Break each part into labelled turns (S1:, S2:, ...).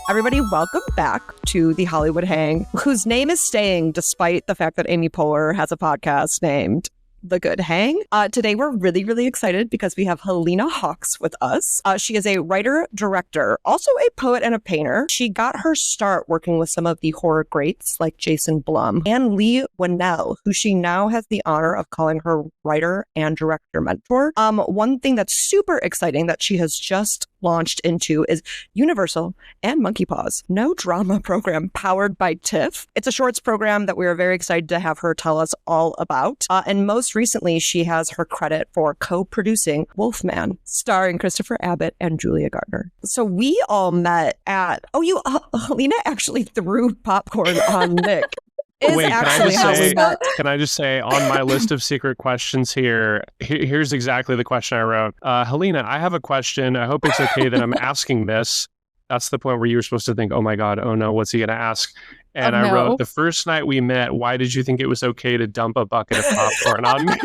S1: Everybody, welcome back to the Hollywood Hang, whose name is staying despite the fact that Amy Poehler has a podcast named The Good Hang. Today, we're really, really excited because we have Helena Hawkes with us. She is a writer, director, also a poet and a painter. She got her start working with some of the horror greats like Jason Blum and Leigh Whannell, who she now has the honor of calling her writer and director mentor. One thing that's super exciting that she has just launched into is Universal and Monkey Paws No Drama program powered by TIFF. It's a shorts program that we are very excited to have her tell us all about. And most recently, she has her credit for co-producing Wolfman, starring Christopher Abbott and Julia Gardner. So we all met at, Helena actually threw popcorn on Nick.
S2: Wait, can I just say on my list of secret questions here's exactly the question I wrote. Helena, I have a question. I hope it's okay that I'm asking this. That's the point where you were supposed to think, oh my God, oh no, what's he going to ask? And I wrote, the first night we met, why did you think it was okay to dump a bucket of popcorn on me?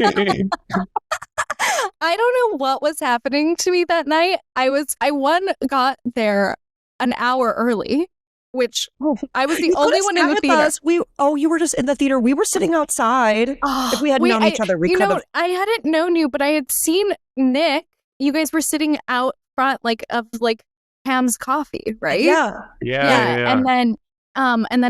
S3: I don't know what was happening to me that night. I got there an hour early. Which I was the only one in the theater.
S1: You were just in the theater. We were sitting outside. If we had known each other, we could have.
S3: I hadn't known you, but I had seen Nick. You guys were sitting out front, of Ham's Coffee, right?
S1: Yeah.
S3: And then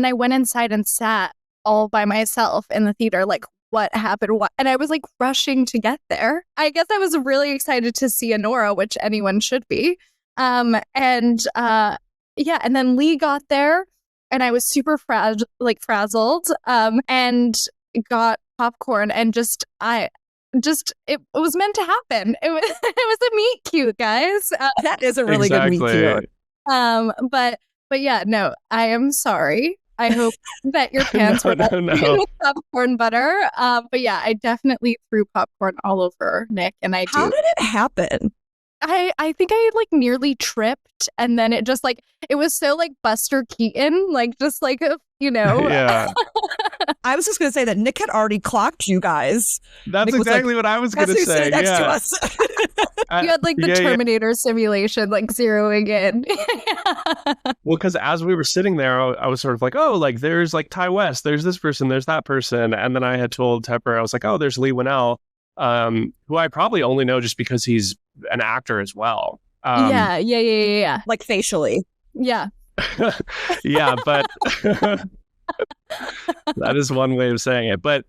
S3: I went inside and sat all by myself in the theater. What happened? And I was rushing to get there. I guess I was really excited to see Honora, which anyone should be. Yeah, and then Leigh got there, and I was super frazzled, and got popcorn, and it was meant to happen. It was a meet cute, guys.
S1: That is a really good meet cute.
S3: But yeah, no, I am sorry. I hope that your pants were with popcorn butter. But yeah, I definitely threw popcorn all over Nick, and I do.
S1: How did it happen?
S3: I think I nearly tripped, and then it just it was so Buster Keaton,
S2: Yeah.
S1: I was just going to say that Nick had already clocked you guys.
S2: That's Nick exactly what I was going to say.
S1: Next to us.
S3: You had the Terminator simulation, zeroing in.
S2: Well, because as we were sitting there, I was sort of there's Ty West, there's this person, there's that person. And then I had told Tepper, I was there's Leigh Whannell, who I probably only know just because he's an actor as well.
S3: Yeah.
S1: Facially.
S3: Yeah.
S2: Yeah, but that is one way of saying it. But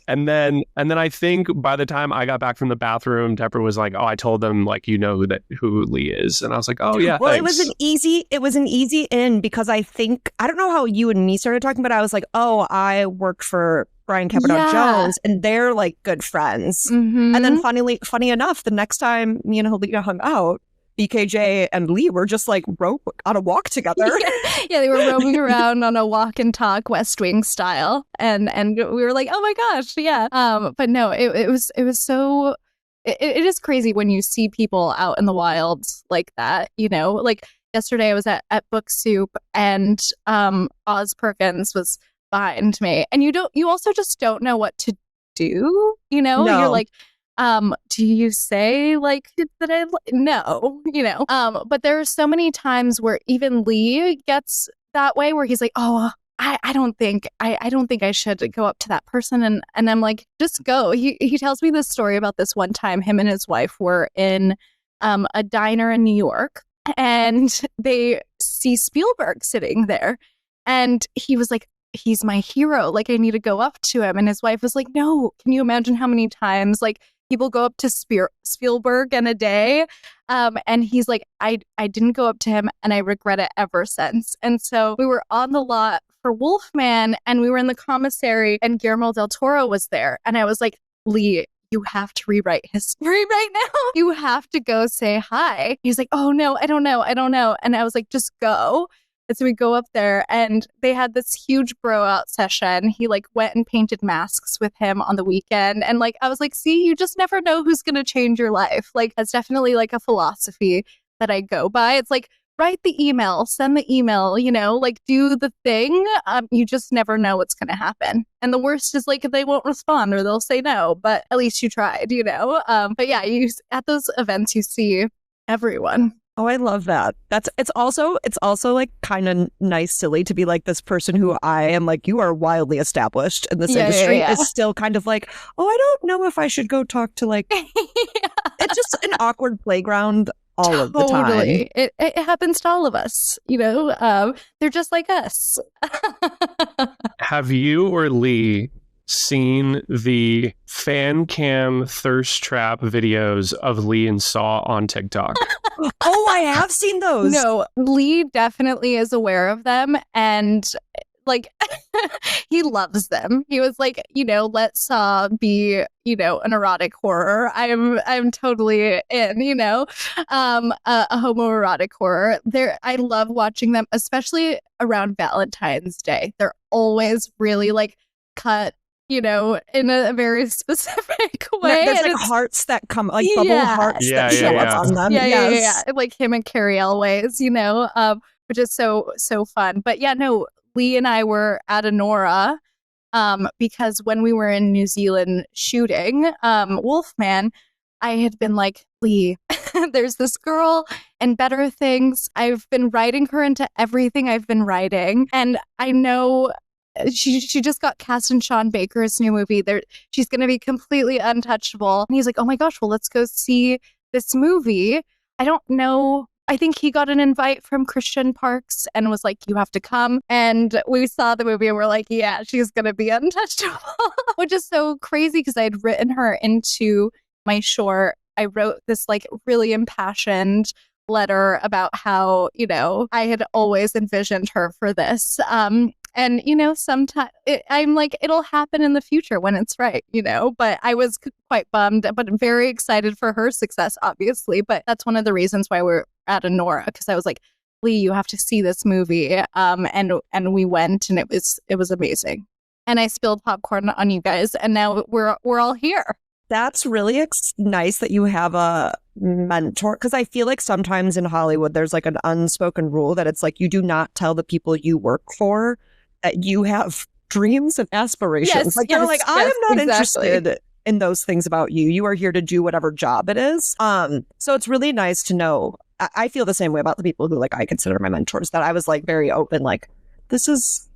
S2: and then I think by the time I got back from the bathroom, Tepper was like, "Oh, I told them who Leigh is," and I was like, "Oh yeah."
S1: Well,
S2: thanks.
S1: it was an easy in because I don't know how you and me started talking, but I was like, "Oh, I worked for Brian Kavanaugh Jones, and they're good friends."
S3: Mm-hmm.
S1: And then funny enough, the next time me and Helena hung out, BKJ and Leigh were just on a walk together.
S3: Yeah, they were roaming around on a walk and talk West Wing style, and we were like, oh my gosh, yeah. But no, it was so. It is crazy when you see people out in the wild like that. Yesterday I was at Book Soup, and Oz Perkins was behind me, and you also just don't know what to do.
S1: No.
S3: You're do you say that but there are so many times where even Leigh gets that way where he's I don't think I should go up to that person, and I'm just go. He tells me this story about this one time him and his wife were in a diner in New York, and they see Spielberg sitting there, and he was he's my hero, I need to go up to him. And his wife was no, can you imagine how many times people go up to Spielberg in a day? And he's I didn't go up to him, and I regret it ever since. And so we were on the lot for Wolfman, and we were in the commissary, and Guillermo del Toro was there. And I was Leigh, you have to rewrite history right now. You have to go say hi. He's oh no, I don't know. And I was just go. And so we go up there, and they had this huge bro out session. He went and painted masks with him on the weekend. And I was see, you just never know who's going to change your life. That's definitely a philosophy that I go by. It's write the email, send the email, do the thing. You just never know what's going to happen. And the worst is if they won't respond or they'll say no, but at least you tried, But yeah, at those events, you see everyone.
S1: Oh, I love that. It's also like kind of nice, silly to be like this person who I am like, you are wildly established in this industry is still kind of like, oh, I don't know if I should go talk to like, it's just an awkward playground all of the time.
S3: It happens to all of us, you know, they're just like us.
S2: Have you or Leigh seen the fan cam thirst trap videos of Leigh and Saw on TikTok?
S1: Oh, I have seen those.
S3: No, Leigh definitely is aware of them, and like he loves them. He was like, you know, let Saw be, you know, an erotic horror. I'm totally in, you know, a homoerotic horror. I love watching them, especially around Valentine's Day. They're always really like cut, you know, in a very specific way.
S1: There's like hearts that come, like bubble hearts that show up on them.
S3: Yeah. Like him and Carrie Elways, you know, which is so fun. But yeah, no, Leigh and I were at Anora because when we were in New Zealand shooting Wolfman, I had been like, Leigh, there's this girl and Better Things. I've been writing her into everything I've been writing. And I know she just got cast in Sean Baker's new movie. She's going to be completely untouchable. And he's like, oh my gosh, well, let's go see this movie. I don't know. I think he got an invite from Christian Parks and was like, you have to come. And we saw the movie and we're like, yeah, she's going to be untouchable, which is so crazy because I had written her into my short. I wrote this like really impassioned letter about how, you know, I had always envisioned her for this. And, you know, sometimes I'm like, it'll happen in the future when it's right, you know, but I was quite bummed, but very excited for her success, obviously. But that's one of the reasons why we're at Anora, because I was like, Leigh, you have to see this movie. And we went and it was amazing. And I spilled popcorn on you guys. And now we're all here.
S1: That's really nice that you have a mentor, because I feel like sometimes in Hollywood, there's like an unspoken rule that it's like you do not tell the people you work for that you have dreams and aspirations. I am not interested in those things about you. You are here to do whatever job it is. So it's really nice to know. I feel the same way about the people who like I consider my mentors, that I was like very open, like, this is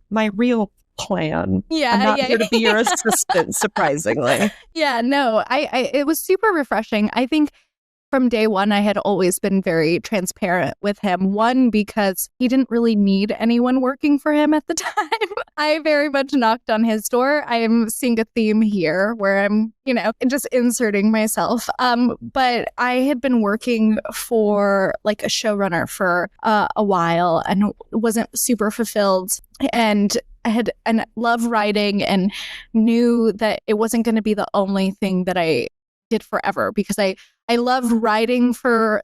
S1: my real plan. I'm not here to be your assistant, surprisingly.
S3: Yeah, no, I it was super refreshing. I think from day one, I had always been very transparent with him. One, because he didn't really need anyone working for him at the time. I very much knocked on his door. I am seeing a theme here where I'm, you know, just inserting myself. But I had been working for like a showrunner for a while and wasn't super fulfilled. And I love writing and knew that it wasn't going to be the only thing that I did forever, because I love writing for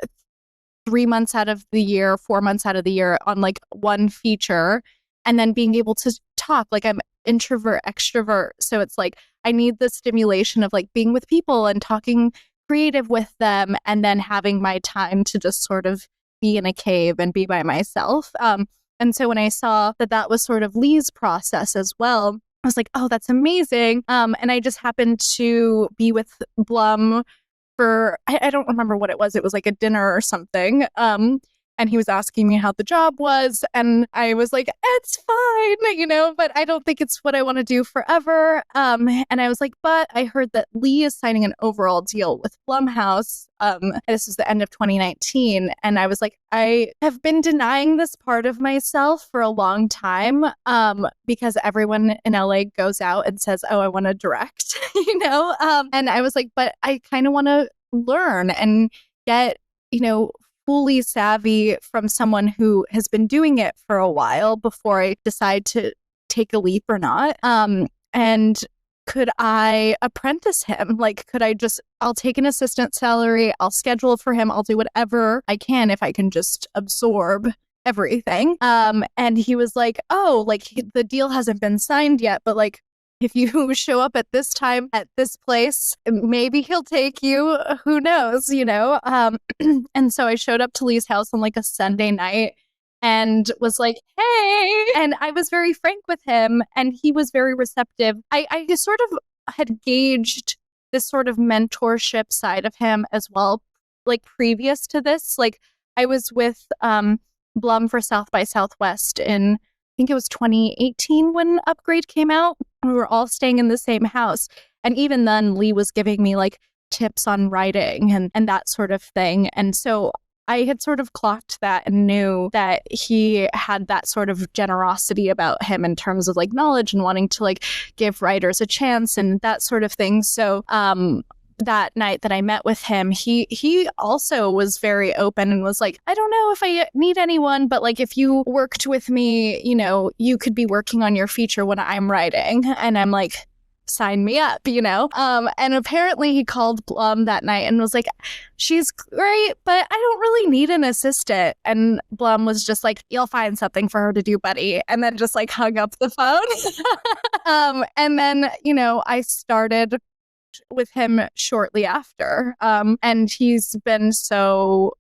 S3: 3 months out of the year, 4 months out of the year on like one feature, and then being able to talk. Like I'm introvert, extrovert. So it's like I need the stimulation of like being with people and talking creative with them, and then having my time to just sort of be in a cave and be by myself. And so when I saw that was sort of Leigh's process as well, I was like, oh, that's amazing. And I just happened to be with Blum for, I don't remember what it was. It was like a dinner or something. And he was asking me how the job was. And I was like, it's fine, you know, but I don't think it's what I want to do forever. And I was like, but I heard that Leigh is signing an overall deal with Blumhouse. This is the end of 2019. And I was like, I have been denying this part of myself for a long time, because everyone in LA goes out and says, oh, I want to direct, you know? And I was like, but I kind of want to learn and get, you know, fully savvy from someone who has been doing it for a while before I decide to take a leap or not. And could I apprentice him? Like, I'll take an assistant salary, I'll schedule for him, I'll do whatever I can if I can just absorb everything. And he was like, oh, like the deal hasn't been signed yet, but like, if you show up at this time at this place, maybe he'll take you. Who knows, you know? And so I showed up to Leigh's house on like a Sunday night and was like, hey. And I was very frank with him and he was very receptive. I just sort of had gauged this sort of mentorship side of him as well, like previous to this. Like I was with Blum for South by Southwest in, I think it was 2018 when Upgrade came out. We were all staying in the same house. And even then, Leigh was giving me like tips on writing and that sort of thing. And so I had sort of clocked that and knew that he had that sort of generosity about him in terms of like knowledge and wanting to like give writers a chance and that sort of thing. So that night that I met with him, he also was very open and was like, I don't know if I need anyone, but like if you worked with me, you know, you could be working on your feature when I'm writing. And I'm like, sign me up, you know? And apparently he called Blum that night and was like, she's great, but I don't really need an assistant. And Blum was just like, you'll find something for her to do, buddy. And then just like hung up the phone. And then, you know, I started with him shortly after. And he's been so,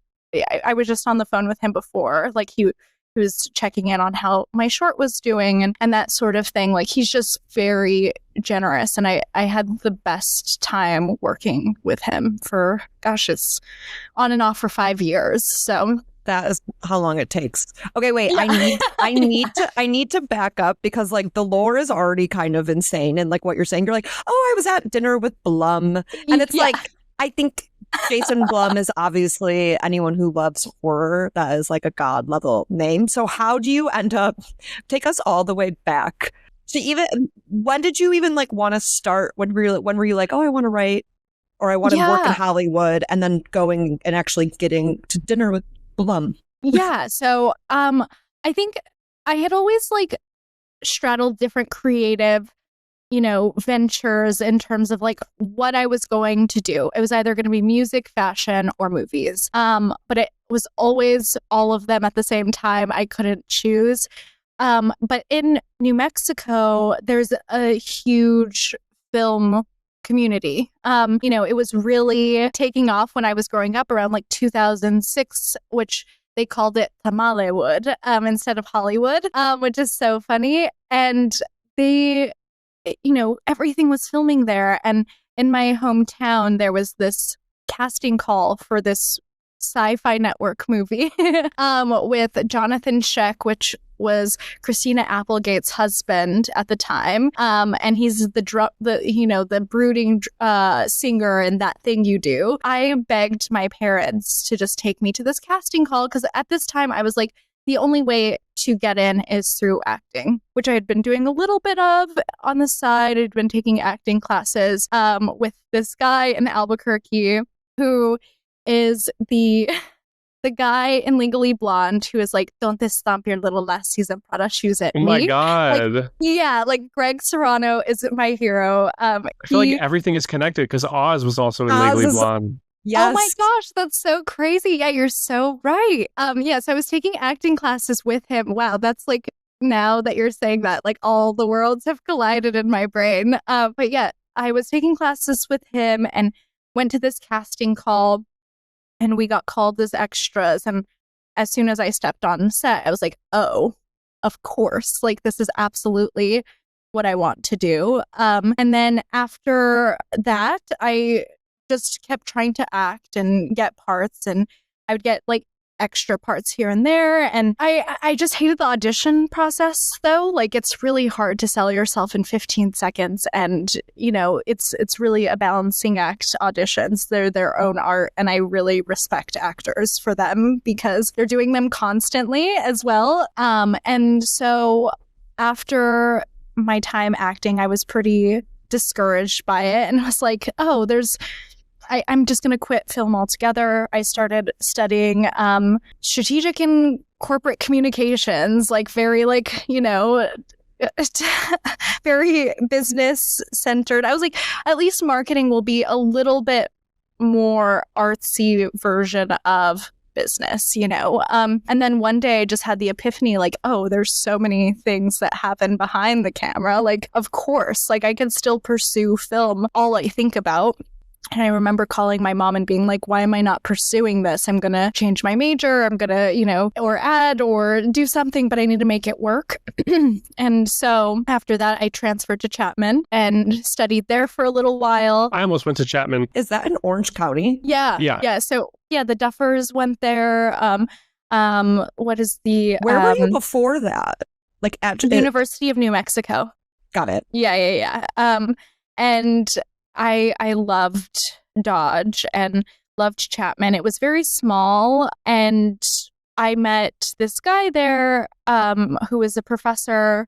S3: I was just on the phone with him before, like he was checking in on how my short was doing and that sort of thing. Like he's just very generous. And I had the best time working with him for, gosh, it's on and off for 5 years. So
S1: that is how long it takes. Okay, wait. Yeah. I need to back up because like the lore is already kind of insane. And like what you're saying, you're like, oh, I was at dinner with Blum. And it's like, I think Jason Blum is obviously anyone who loves horror. That is like a god level name. So how do you end up, take us all the way back to even, when did you even like want to start? When were you like, oh, I want to write or I want to work in Hollywood, and then going and actually getting to dinner with Blum?
S3: Yeah. So I think I had always like straddled different creative, you know, ventures in terms of like what I was going to do. It was either going to be music, fashion, or movies. But it was always all of them at the same time. I couldn't choose. But in New Mexico, there's a huge film community. You know, it was really taking off when I was growing up around like 2006, which they called it Tamalewood instead of Hollywood, which is so funny. And they, you know, everything was filming there. And in my hometown, there was this casting call for this sci-fi network movie with Jonathan Sheck, which was Christina Applegate's husband at the time. And he's the brooding singer in That Thing You Do. I begged my parents to just take me to this casting call because at this time I was like, the only way to get in is through acting, which I had been doing a little bit of on the side. I'd been taking acting classes with this guy in Albuquerque who is the guy in Legally Blonde who is like, don't this stomp your little lassies and Prada shoes at me.
S2: Oh my God.
S3: Like, yeah, like Greg Serrano is my hero.
S2: I feel like everything is connected because Oz was also in Legally Blonde.
S1: Yes.
S3: Oh my gosh, that's so crazy. Yeah, you're so right. So I was taking acting classes with him. Wow, that's like, now that you're saying that, like all the worlds have collided in my brain. But yeah, I was taking classes with him and went to this casting call and we got called as extras. And as soon as I stepped on set, I was like, oh, of course, like this is absolutely what I want to do. And then after that, I just kept trying to act and get parts, and I would get like extra parts here and there. And I just hated the audition process though. Like it's really hard to sell yourself in 15 seconds. And, you know, it's really a balancing act, auditions. They're their own art. And I really respect actors for them because they're doing them constantly as well. And so after my time acting, I was pretty discouraged by it and I was like, oh, I'm just going to quit film altogether. I started studying strategic and corporate communications, like very like, you know, very business centered. I was like, at least marketing will be a little bit more artsy version of business, you know? And then one day I just had the epiphany, like, oh, there's so many things that happen behind the camera. Like, of course, like I can still pursue film. All I think about And I remember calling my mom and being like, why am I not pursuing this? I'm going to change my major. I'm going to, or add or do something, but I need to make it work. And so after that, I transferred to Chapman and studied there for a little while.
S2: I almost went to Chapman.
S1: Is that in Orange County?
S3: Yeah. So the Duffers went there. What is the...
S1: Where were you before that? Like at
S3: the University of New Mexico.
S1: Got it.
S3: Yeah. And I loved Dodge and loved Chapman. It was very small, and I met this guy there who was a professor.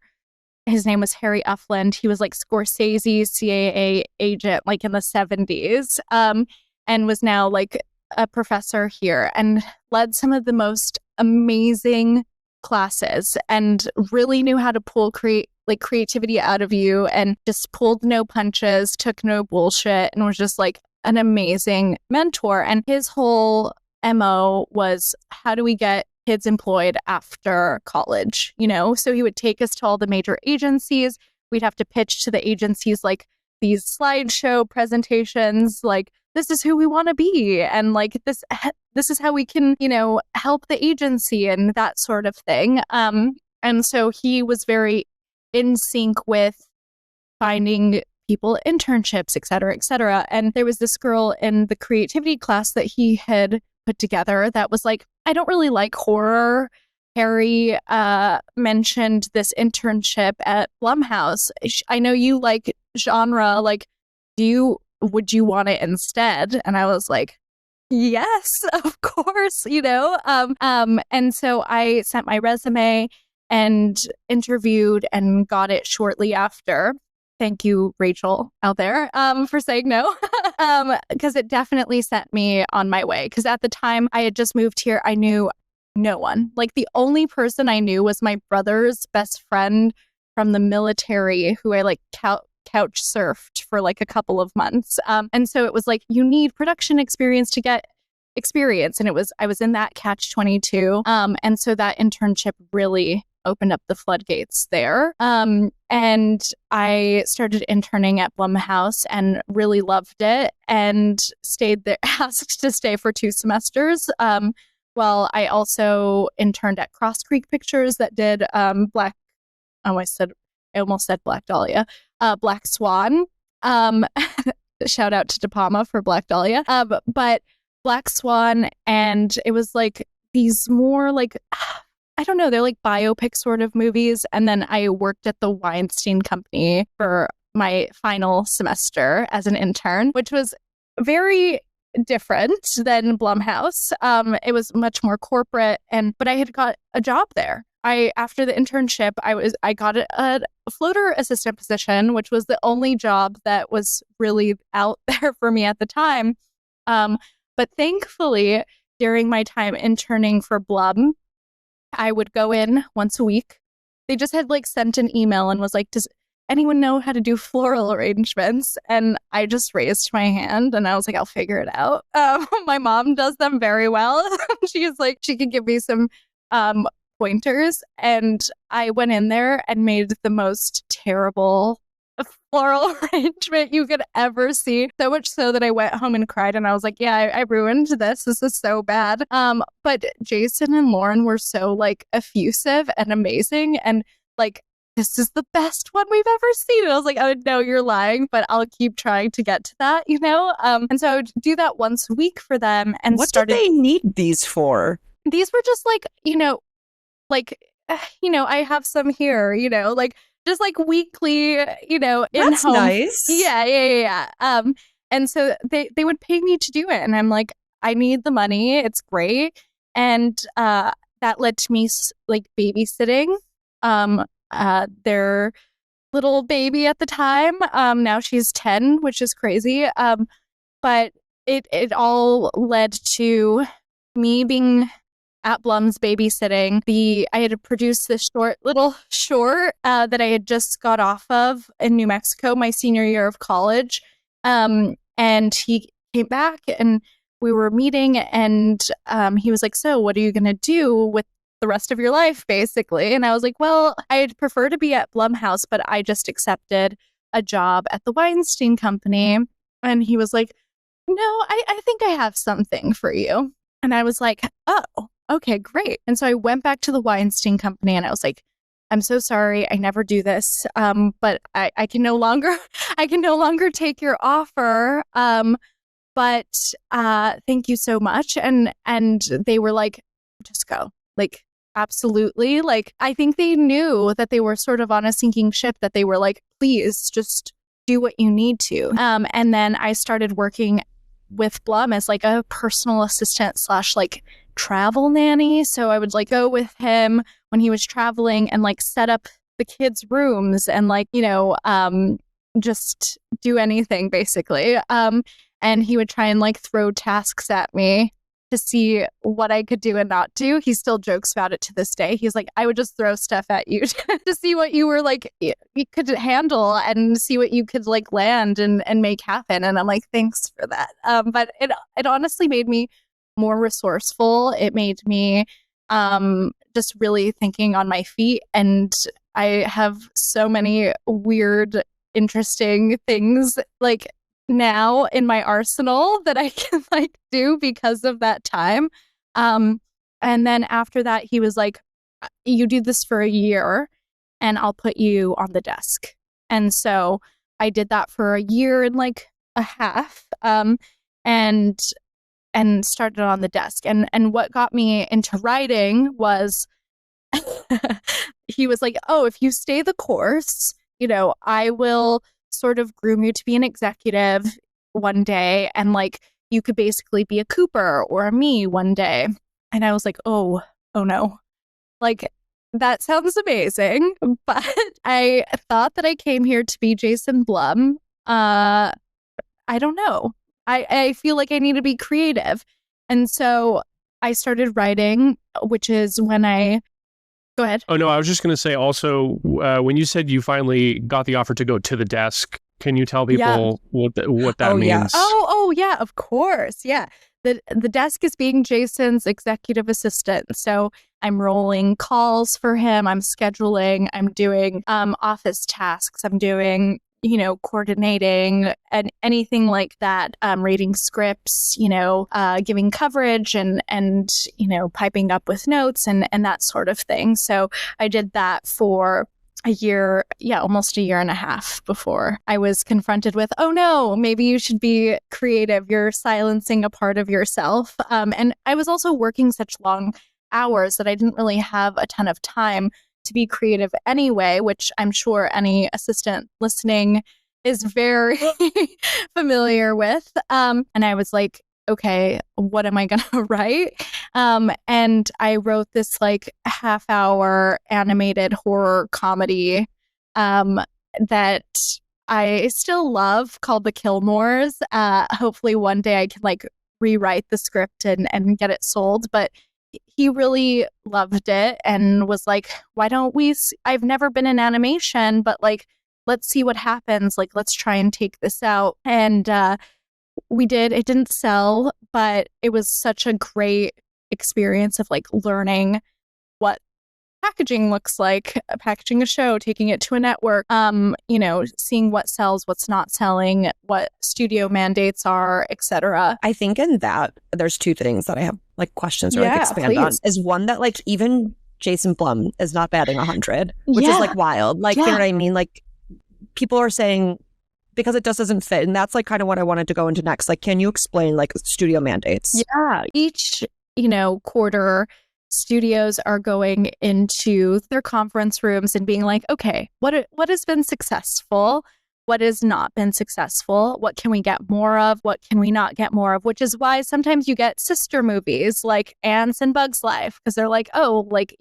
S3: His name was Harry Effland. He was like Scorsese CAA agent, like in the 70s, and was now like a professor here and led some of the most amazing classes and really knew how to pull creativity out of you and just pulled no punches, took no bullshit, and was just like an amazing mentor. And his whole MO was, how do we get kids employed after college? So he would take us to all the major agencies. We'd have to pitch to the agencies like these slideshow presentations, like, this is who we want to be, and like this is how we can, help the agency and that sort of thing. And so he was very in sync with finding people internships, et cetera, et cetera. And there was this girl in the creativity class that he had put together that was like, I don't really like horror. Harry mentioned this internship at Blumhouse. I know you like genre. Like, would you want it instead? And I was like, yes, of course, and so I sent my resume and interviewed and got it shortly after. Thank you, Rachel, out there, for saying no, because it definitely set me on my way. Because at the time I had just moved here, I knew no one. Like, the only person I knew was my brother's best friend from the military, who I like couch surfed for like a couple of months. And so it was like, you need production experience to get experience. And I was in that catch-22. And so that internship really opened up the floodgates there. And I started interning at Blumhouse and really loved it and stayed there, asked to stay for 2 semesters. Well, I also interned at Cross Creek Pictures that did I almost said Black Dahlia. Black Swan. Shout out to De Palma for Black Dahlia. But Black Swan, and it was like these more like, I don't know, they're like biopic sort of movies. And then I worked at the Weinstein Company for my final semester as an intern, which was very different than Blumhouse. It was much more corporate, but I had got a job there. After the internship, I got a floater assistant position, which was the only job that was really out there for me at the time. But thankfully, during my time interning for Blum, I would go in once a week. They just had like sent an email and was like, does anyone know how to do floral arrangements? And I just raised my hand and I was like, I'll figure it out. My mom does them very well. She's like, she could give me some pointers, and I went in there and made the most terrible floral arrangement you could ever see. So much so that I went home and cried, and I was like, yeah, I ruined this. This is so bad. But Jason and Lauren were so like effusive and amazing, and like, this is the best one we've ever seen. And I was like, oh no, you're lying, but I'll keep trying to get to that, And so I would do that once a week for them. And
S1: what did they need these for?
S3: These were just I have some here, just like weekly, in-home.
S1: That's nice.
S3: Yeah. And so they would pay me to do it. And I'm like, I need the money. It's great. And that led to me like babysitting their little baby at the time. Now she's 10, which is crazy. But it all led to me being at Blum's babysitting. I had produced this little short that I had just got off of in New Mexico my senior year of college. And he came back and we were meeting, and he was like, so what are you going to do with the rest of your life, basically? And I was like, well, I'd prefer to be at Blumhouse, but I just accepted a job at the Weinstein Company. And he was like, no, I think I have something for you. And I was like, oh, okay, great. And so I went back to the Weinstein Company and I was like, I'm so sorry, I never do this. But I can no longer take your offer. But thank you so much. And they were like, just go. Like, absolutely. Like, I think they knew that they were sort of on a sinking ship, that they were like, please just do what you need to. And then I started working with Blum as like a personal assistant / like travel nanny. So I would like go with him when he was traveling and like set up the kids' rooms and like, just do anything basically. And he would try and like throw tasks at me to see what I could do and not do. He still jokes about it to this day. He's like, I would just throw stuff at you to see what you were like, you could handle and see what you could like land and make happen. And I'm like, thanks for that. But it honestly made me more resourceful. It made me just really thinking on my feet. And I have so many weird, interesting things like now in my arsenal that I can like do because of that time. And then after that, he was like, you do this for a year and I'll put you on the desk. And so I did that for a year and like a half, and started on the desk. And what got me into writing was he was like, oh, if you stay the course, I will sort of groom you to be an executive one day, and like you could basically be a Cooper or a me one day. And I was like, oh no, like that sounds amazing, but I thought that I came here to be Jason Blum. I don't know. I feel like I need to be creative. And so I started writing, which is when I go ahead.
S2: Oh, no, I was just going to say also, when you said you finally got the offer to go to the desk, can you tell people what that means?
S1: Yeah.
S3: Oh, yeah, of course. Yeah. The desk is being Jason's executive assistant. So I'm rolling calls for him. I'm scheduling. I'm doing office tasks. I'm doing, coordinating and anything like that, reading scripts, giving coverage and piping up with notes and that sort of thing. So I did that for a year, almost a year and a half before I was confronted with, oh no, maybe you should be creative. You're silencing a part of yourself. And I was also working such long hours that I didn't really have a ton of time to be creative anyway, which I'm sure any assistant listening is very familiar with. And I was like, okay, what am I going to write? And I wrote this like half-hour animated horror comedy that I still love called The Killmores. Hopefully one day I can like rewrite the script and get it sold. But he really loved it and was like, why don't we, I've never been in animation, but like, let's see what happens. Like, let's try and take this out. And we did. It didn't sell, but it was such a great experience of like learning what packaging looks like, packaging a show, taking it to a network, seeing what sells, what's not selling, what studio mandates are, etc.
S1: I think in that there's two things that I have like questions or like expand
S3: please.
S1: on. Is one that like even Jason Blum is not batting 100, which is like wild. Like, you know what I mean? Like people are saying because it just doesn't fit. And that's like kind of what I wanted to go into next. Like, can you explain like studio mandates?
S3: Yeah. Each, quarter, studios are going into their conference rooms and being like, okay, what has been successful? What has not been successful? What can we get more of? What can we not get more of? Which is why sometimes you get sister movies like Ants and Bugs Life, because they're like, oh, like,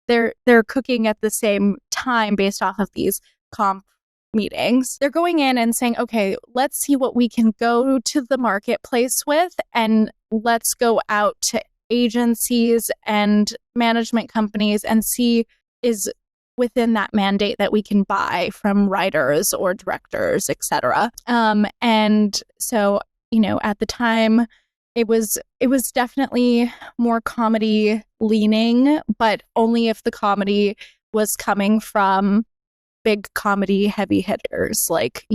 S3: they're cooking at the same time based off of these comp meetings. They're going in and saying, okay, let's see what we can go to the marketplace with, and let's go out to agencies and management companies and see is within that mandate that we can buy from writers or directors, etc. And so, at the time, it was definitely more comedy leaning, but only if the comedy was coming from big comedy heavy hitters, like,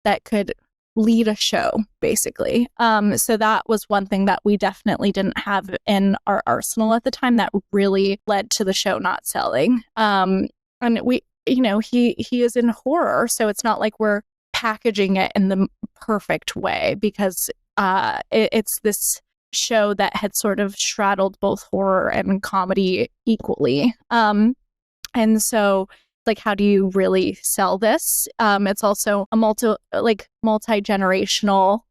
S3: that could lead a show, basically. So that was one thing that we definitely didn't have in our arsenal at the time that really led to the show not selling. And we, he is in horror, so it's not like we're packaging it in the perfect way, because it's this show that had sort of straddled both horror and comedy equally. And so, like, how do you really sell this? It's also a multi-generational,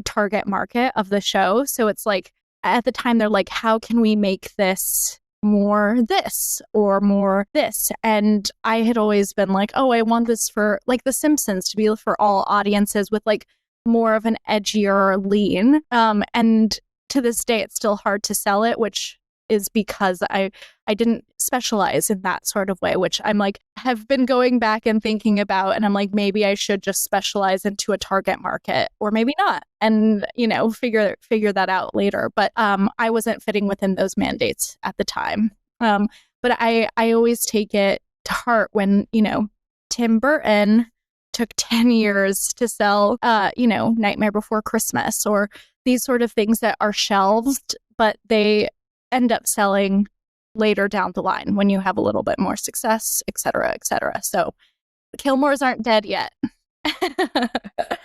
S3: target market of the show. So it's like, at the time, they're like, how can we make this more this or more this? And I had always been like, oh, I want this for like The Simpsons to be for all audiences with like more of an edgier lean. And to this day, it's still hard to sell it, which is because I didn't specialize in that sort of way, which I'm like, have been going back and thinking about, and I'm like, maybe I should just specialize into a target market, or maybe not, and figure that out later. But I wasn't fitting within those mandates at the time. But I always take it to heart when Tim Burton took 10 years to sell Nightmare Before Christmas, or these sort of things that are shelved, but they end up selling later down the line when you have a little bit more success, et cetera, et cetera. So the Kilmores aren't dead yet.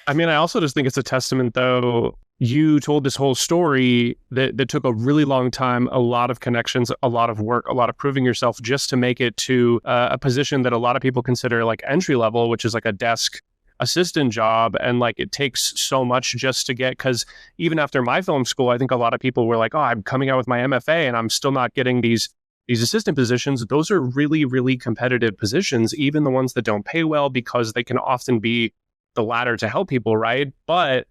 S2: I mean, I also just think it's a testament, though. You told this whole story that took a really long time, a lot of connections, a lot of work, a lot of proving yourself just to make it to a position that a lot of people consider like entry level, which is like a desk assistant job. And like, it takes so much just to get, because even after my film school, I think a lot of people were like, oh, I'm coming out with my MFA and I'm still not getting these assistant positions. Those are really, really competitive positions, even the ones that don't pay well, because they can often be the ladder to help people, right? But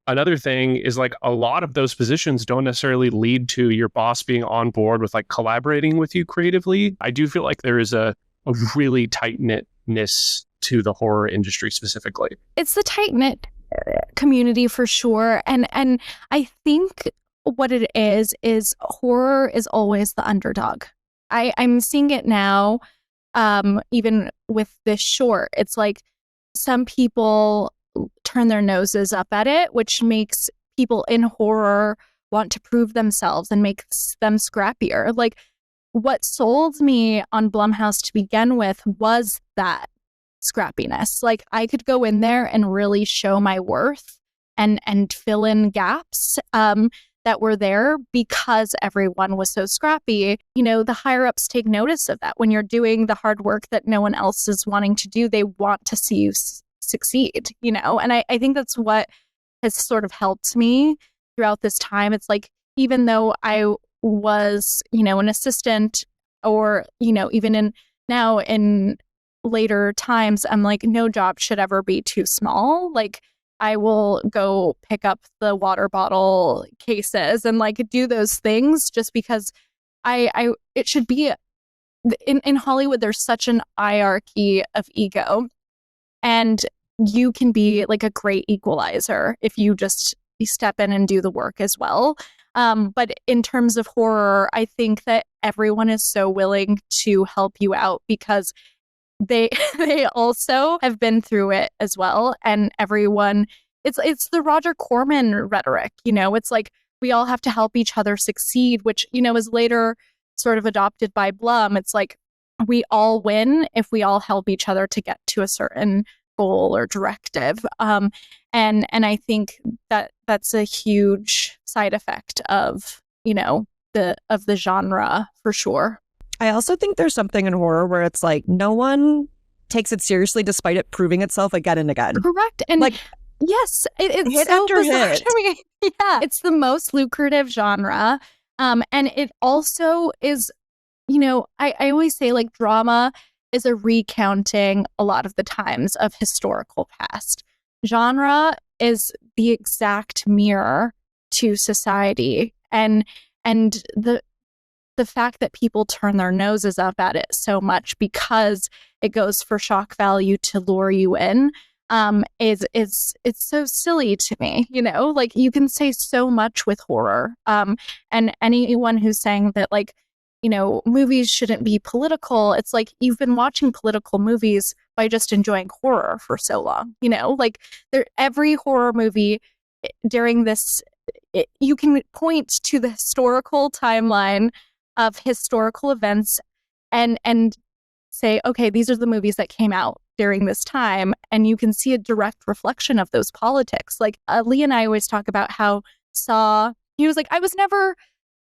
S2: another thing is like, a lot of those positions don't necessarily lead to your boss being on board with like collaborating with you creatively. I do feel like there is a really tight-knitness to the horror industry specifically. It's
S3: the tight-knit community for sure. And I think what it is horror is always the underdog. I'm seeing it now, even with this short. It's like some people turn their noses up at it, which makes people in horror want to prove themselves and makes them scrappier. Like, what sold me on Blumhouse to begin with was that scrappiness. Like, I could go in there and really show my worth and fill in gaps that were there because everyone was so scrappy. The higher ups take notice of that. When you're doing the hard work that no one else is wanting to do, they want to see you succeed, and I think that's what has sort of helped me throughout this time. It's like, even though I was, an assistant, or, even in later times, I'm like, no job should ever be too small. Like, I will go pick up the water bottle cases and like do those things just because it should be in Hollywood. There's such an hierarchy of ego, and you can be like a great equalizer if you just step in and do the work as well. But in terms of horror, I think that everyone is so willing to help you out because they also have been through it as well. And everyone, it's the Roger Corman rhetoric, it's like, we all have to help each other succeed, which, is later sort of adopted by Blum. It's like, we all win if we all help each other to get to a certain goal or directive. And I think that that's a huge side effect of, the genre for sure.
S1: I also think there's something in horror where it's like, no one takes it seriously despite it proving itself again and again.
S3: Correct. And like, yes, it's
S1: hit
S3: so
S1: after hit.
S3: Yeah, it's the most lucrative genre. And it also is, I always say like drama is a recounting a lot of the times of historical past. Genre is the exact mirror to society. And the fact that people turn their noses up at it so much because it goes for shock value to lure you in, it's so silly to me. Like, you can say so much with horror, and anyone who's saying that like, movies shouldn't be political, it's like, you've been watching political movies by just enjoying horror for so long. You know, like every horror movie during this, you can point to the historical timeline of historical events and say, okay, these are the movies that came out during this time, and you can see a direct reflection of those politics. Like Leigh and I always talk about how he was like, I was never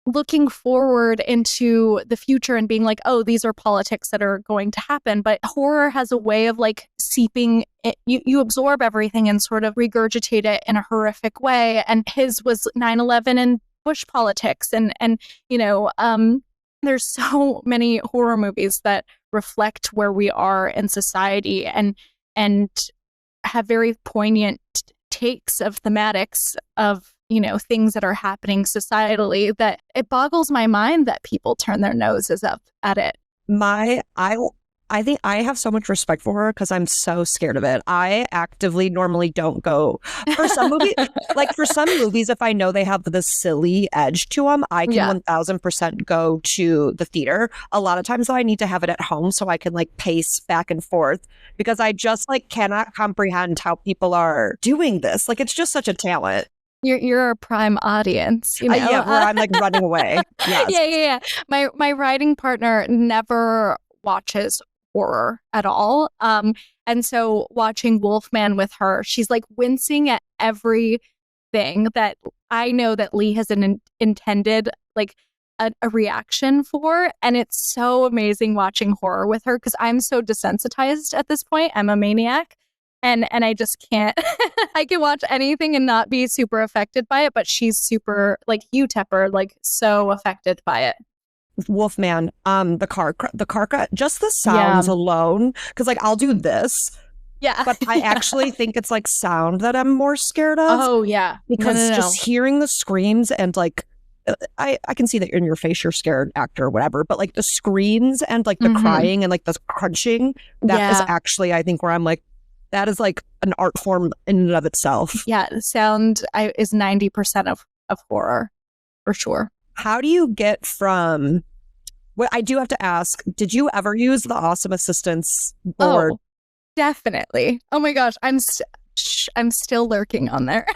S3: looking forward into the future and being like, oh, these are politics that are going to happen. But horror has a way of like seeping it. You absorb everything and sort of regurgitate it in a horrific way. And his was 9/11 and Bush politics. And you know, there's so many horror movies that reflect where we are in society and have very poignant takes of thematics of, you know, things that are happening societally, that it boggles my mind that people turn their noses up at it.
S1: I think I have so much respect for her because I'm so scared of it. I actively normally don't go for some movies. Like for some movies, if I know they have the silly edge to them, I can 1000% go to the theater. A lot of times though, I need to have it at home so I can like pace back and forth because I just like cannot comprehend how people are doing this. Like it's just such a talent.
S3: You're a prime audience, you know?
S1: Yeah, where I'm like running away. Yes.
S3: Yeah. My writing partner never watches horror at all. And so watching Wolfman with her, she's like wincing at everything that I know that Leigh has intended like a reaction for. And it's so amazing watching horror with her because I'm so desensitized at this point. I'm a maniac. And I just can't, I can watch anything and not be super affected by it, but she's super, like Hugh Tepper, like so affected by it.
S1: Wolfman, the car crash, just the sounds alone, because like I'll do this, but I actually think it's like sound that I'm more scared of.
S3: Oh yeah,
S1: because just hearing the screams and like I can see that in your face you're scared, actor or whatever, but like the screams and like the crying and like the crunching, that is actually I think where I'm like, that is like an art form in and of itself.
S3: Yeah, sound is 90% of horror for sure.
S1: How do you get from, well, I do have to ask, did you ever use the Awesome Assistance board?
S3: Oh, definitely. Oh my gosh, I'm still lurking on there.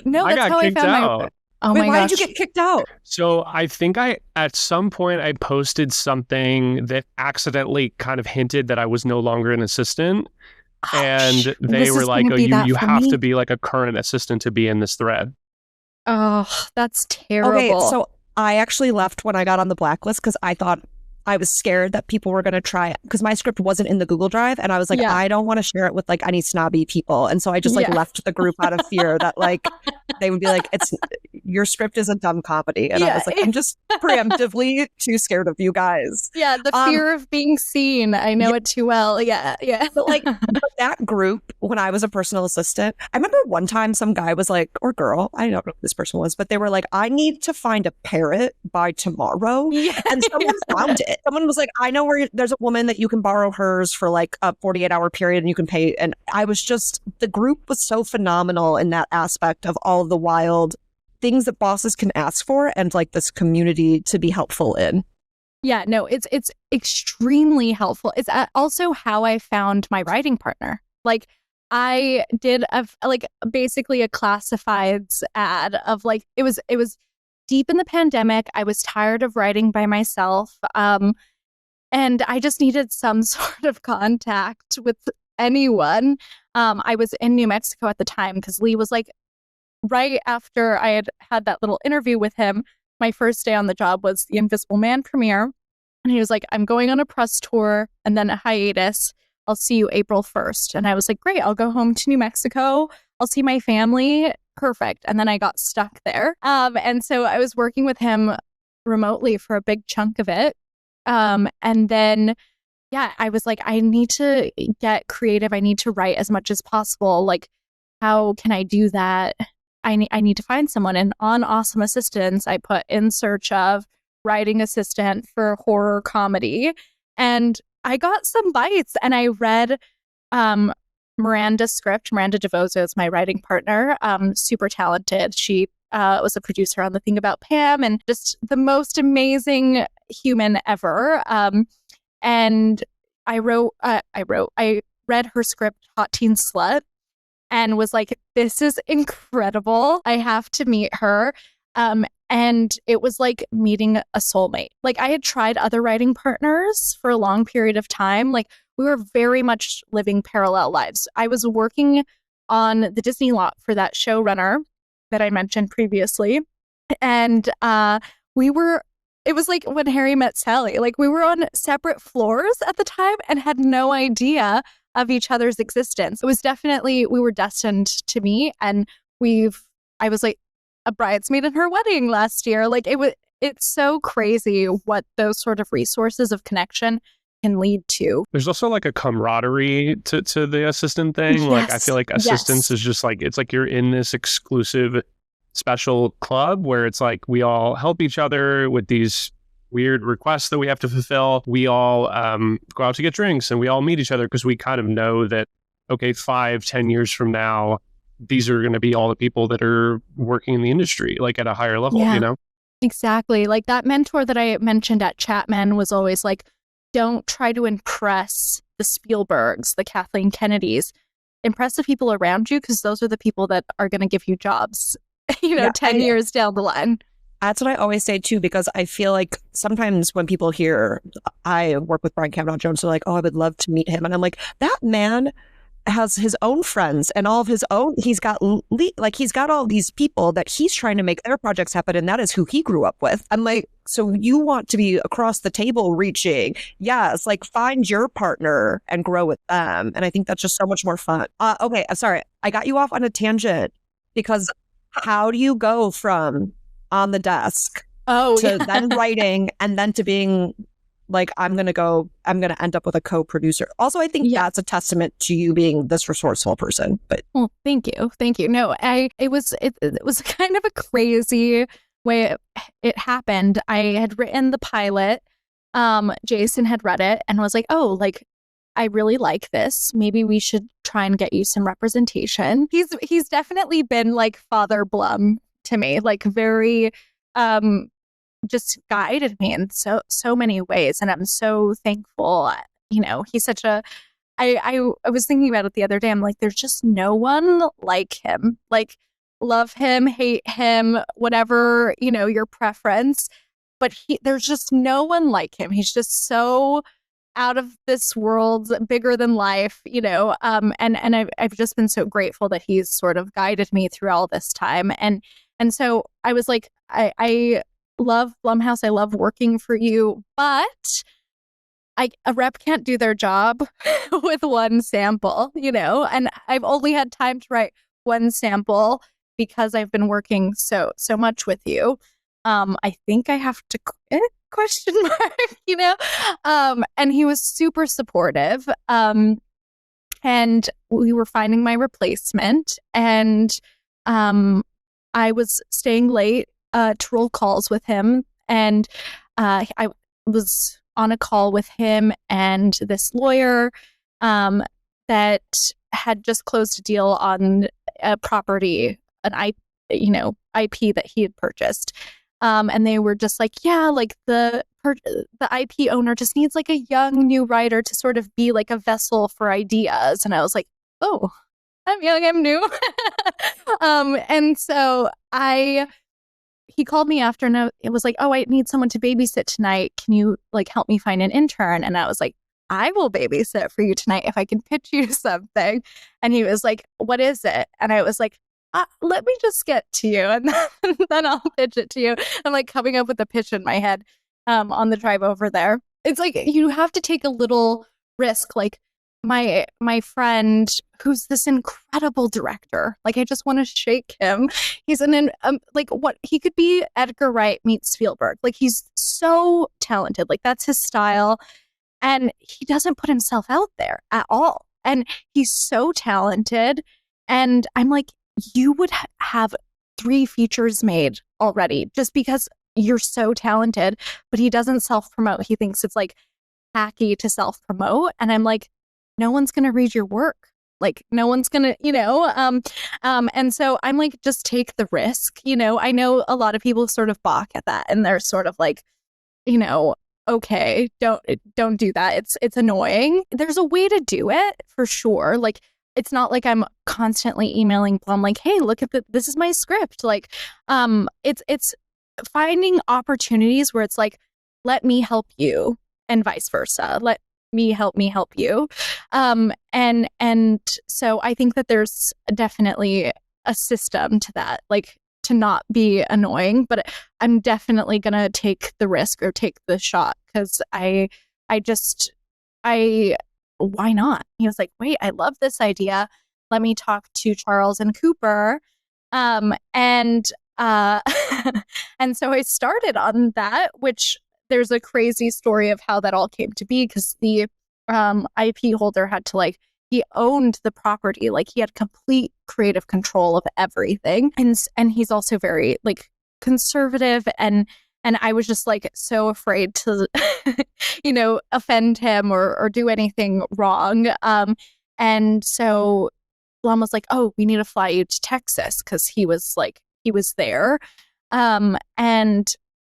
S3: No, that's how I found out. Oh my gosh.
S1: Why did you get kicked out?
S2: So I think at some point I posted something that accidentally kind of hinted that I was no longer an assistant. And they were like, oh, you have to be like a current assistant to be in this thread.
S3: Oh, that's terrible.
S1: Okay, so I actually left when I got on the blacklist because I thought I was scared that people were going to try it because my script wasn't in the Google Drive. And I was like, I don't want to share it with like any snobby people. And so I just like left the group out of fear that like they would be like, your script is a dumb comedy. And I was like, I'm just preemptively too scared of you guys.
S3: Yeah, the fear of being seen. I know it too well. Yeah.
S1: But like that group, when I was a personal assistant, I remember one time some guy was like, or girl, I don't know who this person was, but they were like, I need to find a parrot by tomorrow. Yeah. And someone found it. Someone was like, I know where there's a woman that you can borrow hers for like a 48-hour period and you can pay. And I was just, the group was so phenomenal in that aspect of all of the wild things that bosses can ask for and like this community to be helpful in.
S3: Yeah, no, it's extremely helpful. It's also how I found my writing partner. Like I did basically a classifieds ad of like, it was deep in the pandemic. I was tired of writing by myself. And I just needed some sort of contact with anyone. I was in New Mexico at the time because Leigh was like, right after I had that little interview with him, my first day on the job was the Invisible Man premiere. And he was like, I'm going on a press tour and then a hiatus. I'll see you April 1st. And I was like, great, I'll go home to New Mexico. I'll see my family. Perfect. And then I got stuck there. And so I was working with him remotely for a big chunk of it. And then, I was like, I need to get creative. I need to write as much as possible. Like, how can I do that? I need to find someone. And on Awesome Assistants, I put in search of writing assistant for horror comedy. And I got some bites and I read Miranda's script. Miranda DeVozo is my writing partner. Super talented. She was a producer on The Thing About Pam and just the most amazing human ever. And I read her script, Hot Teen Slut, and was like, this is incredible. I have to meet her. And it was like meeting a soulmate. Like, I had tried other writing partners for a long period of time. Like, we were very much living parallel lives. I was working on the Disney lot for that showrunner that I mentioned previously. And it was like when Harry met Sally. Like, we were on separate floors at the time and had no idea of each other's existence. It was definitely, we were destined to meet. And I was like a bridesmaid in her wedding last year. Like, it's so crazy what those sort of resources of connection can lead to.
S2: There's also like a camaraderie to the assistant thing.
S3: Yes.
S2: Like, I feel like assistance is just like, it's like you're in this exclusive special club where it's like we all help each other with these weird requests that we have to fulfill. We all go out to get drinks and we all meet each other because we kind of know that, okay, 5-10 years from now, these are going to be all the people that are working in the industry, like at a higher level, you know?
S3: Exactly. Like, that mentor that I mentioned at Chapman was always like, don't try to impress the Spielbergs, the Kathleen Kennedys. Impress the people around you, because those are the people that are going to give you jobs, 10 years down the line.
S1: That's what I always say too, because I feel like sometimes when people hear I work with Brian Kavanaugh Jones, they're like, oh, I would love to meet him. And I'm like, that man has his own friends and all of his own, he's got all these people that he's trying to make their projects happen. And that is who he grew up with. I'm like, so you want to be across the table reaching. Yes. Like, find your partner and grow with them. And I think that's just so much more fun. Okay. I'm sorry. I got you off on a tangent, because how do you go from on the desk to then writing and then to being like, I'm going to end up with a co-producer. Also, I think that's a testament to you being this resourceful person. But
S3: well, thank you. No, it was kind of a crazy way it happened. I had written the pilot. Jason had read it and was like, oh, like, I really like this. Maybe we should try and get you some representation. He's definitely been like Father Blum to me, like very just guided me in so many ways, and I'm so thankful. He's such a I was thinking about it the other day. I'm like, there's just no one like him. Like, love him, hate him, whatever, your preference, but there's just no one like him. He's just so out of this world, bigger than life, and I've just been so grateful that he's sort of guided me through all this time. And so I was like, I love Blumhouse. I love working for you, but a rep can't do their job with one sample, and I've only had time to write one sample because I've been working so much with you. I think I have to quit, ? And he was super supportive. And we were finding my replacement, and I was staying late to roll calls with him, and I was on a call with him and this lawyer that had just closed a deal on a property, an IP that he had purchased. And they were just like, yeah, like the IP owner just needs like a young new writer to sort of be like a vessel for ideas. And I was like, oh, I'm young, I'm new. And so he called me after, and it was like, oh, I need someone to babysit tonight. Can you like help me find an intern? And I was like, I will babysit for you tonight if I can pitch you something. And he was like, what is it? And I was like, let me just get to you, and then I'll pitch it to you. I'm like coming up with a pitch in my head on the drive over there. It's like you have to take a little risk. Like my friend, who's this incredible director, like I just want to shake him. He's like what he could be. Edgar Wright meets Spielberg. Like, he's so talented. Like, that's his style, and he doesn't put himself out there at all. And he's so talented, and I'm like, you would have 3 features made already just because you're so talented. But he doesn't self-promote. He thinks it's like hacky to self-promote. And I'm like, no one's going to read your work. Like, no one's going to, and so I'm like, just take the risk. I know a lot of people sort of balk at that, and they're sort of like, okay, don't do that. It's annoying. There's a way to do it for sure. Like, it's not like I'm constantly emailing Blum like, hey, look at this is my script. Like, it's finding opportunities where it's like, let me help you, and vice versa. Let me help you. And so I think that there's definitely a system to that, like, to not be annoying, but I'm definitely gonna take the risk or take the shot, because I why not? He was like, wait, I love this idea. Let me talk to Charles and Cooper. And and so I started on that, which there's a crazy story of how that all came to be, because the IP holder had to, like, he owned the property, like he had complete creative control of everything, and he's also very, like, conservative, and I was just, like, so afraid to offend him or do anything wrong, and so Blum was like, oh, we need to fly you to Texas, because he was there, and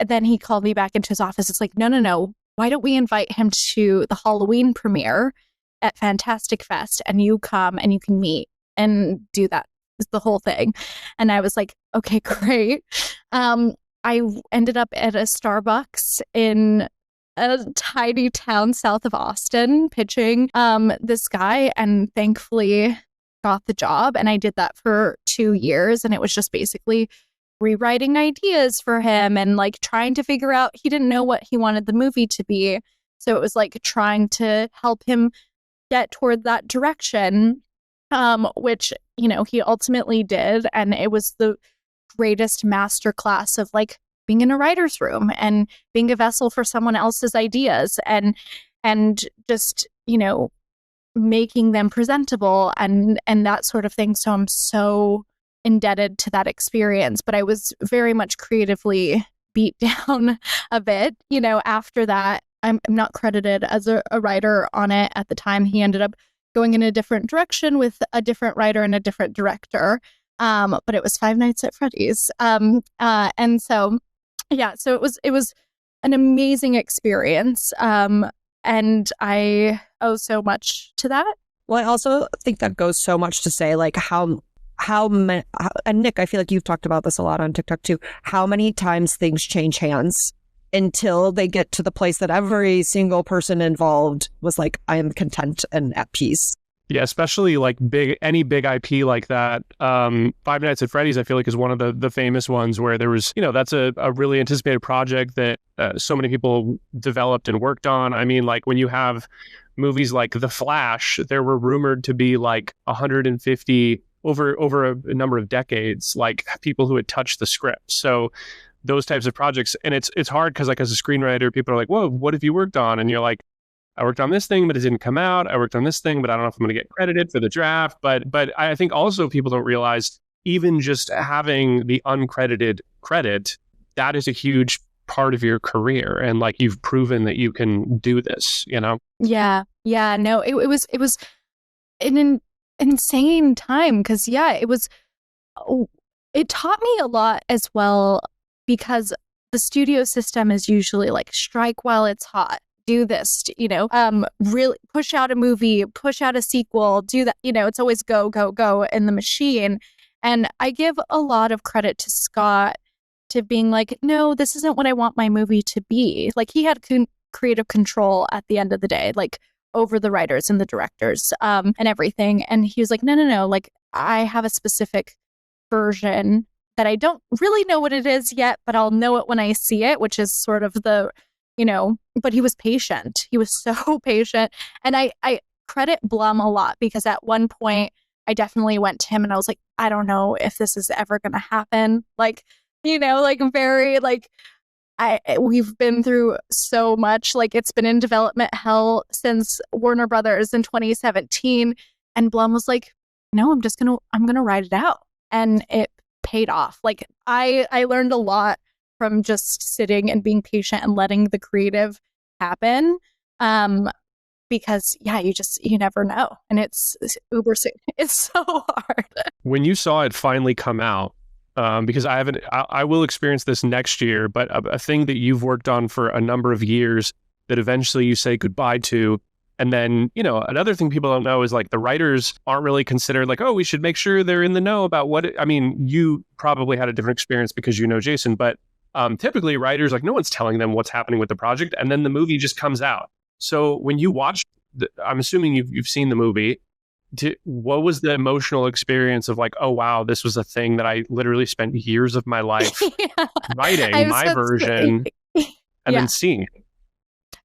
S3: then he called me back into his office. It's like, no, why don't we invite him to the Halloween premiere at Fantastic Fest, and you come and you can meet and do that, the whole thing. And I was like, okay, great. I ended up at a Starbucks in a tiny town south of Austin pitching this guy, and thankfully got the job. And I did that for 2 years, and it was just basically rewriting ideas for him and, like, trying to figure out, he didn't know what he wanted the movie to be. So it was like trying to help him get toward that direction, which, he ultimately did. And it was the greatest masterclass of, like, being in a writer's room and being a vessel for someone else's ideas, and just, making them presentable and that sort of thing. So I'm so indebted to that experience, but I was very much creatively beat down a bit, after that. I'm not credited as a writer on it at the time. He ended up going in a different direction with a different writer and a different director. But it was Five Nights at Freddy's. And so, yeah, so it was an amazing experience. And I owe so much to that.
S1: Well, I also think that goes so much to say, like, and Nick, I feel like you've talked about this a lot on TikTok too, how many times things change hands until they get to the place that every single person involved was like, I am content and at peace.
S2: Yeah, especially like any big IP like that. Five Nights at Freddy's, I feel like, is one of the famous ones where there was, that's a really anticipated project that so many people developed and worked on. I mean, like, when you have movies like The Flash, there were rumored to be like 150 over a number of decades, like, people who had touched the script. So those types of projects, and it's hard because, like, as a screenwriter, people are like, whoa, what have you worked on? And you're like, I worked on this thing, but it didn't come out. I worked on this thing, but I don't know if I'm going to get credited for the draft. But I think also people don't realize, even just having the uncredited credit, that is a huge part of your career. And, like, you've proven that you can do this,
S3: Yeah. No, it was an insane time, because, it taught me a lot as well, because the studio system is usually like, strike while it's hot. Do this, really push out a movie, push out a sequel, do that, it's always go, go, go in the machine. And I give a lot of credit to Scott to being like, no, this isn't what I want my movie to be. Like, he had creative control at the end of the day, like, over the writers and the directors, and everything. And he was like, no, like, I have a specific version that I don't really know what it is yet, but I'll know it when I see it, which is sort of the, but he was patient. He was so patient. And I credit Blum a lot, because at one point I definitely went to him and I was like, I don't know if this is ever going to happen. Like, like, very, like, we've been through so much. Like, it's been in development hell since Warner Brothers in 2017. And Blum was like, no, I'm going to write it out. And it paid off. Like, I learned a lot from just sitting and being patient and letting the creative happen. Because you never know. And it's so hard.
S2: When you saw it finally come out, because I will experience this next year, but a thing that you've worked on for a number of years that eventually you say goodbye to. And then, another thing people don't know is like the writers aren't really considered like, oh, we should make sure they're in the know about you probably had a different experience because Jason, but typically writers, like no one's telling them what's happening with the project. And then the movie just comes out. So when you watch, I'm assuming you've seen the movie, what was the emotional experience of like, oh, wow, this was a thing that I literally spent years of my life writing my version and then seeing it?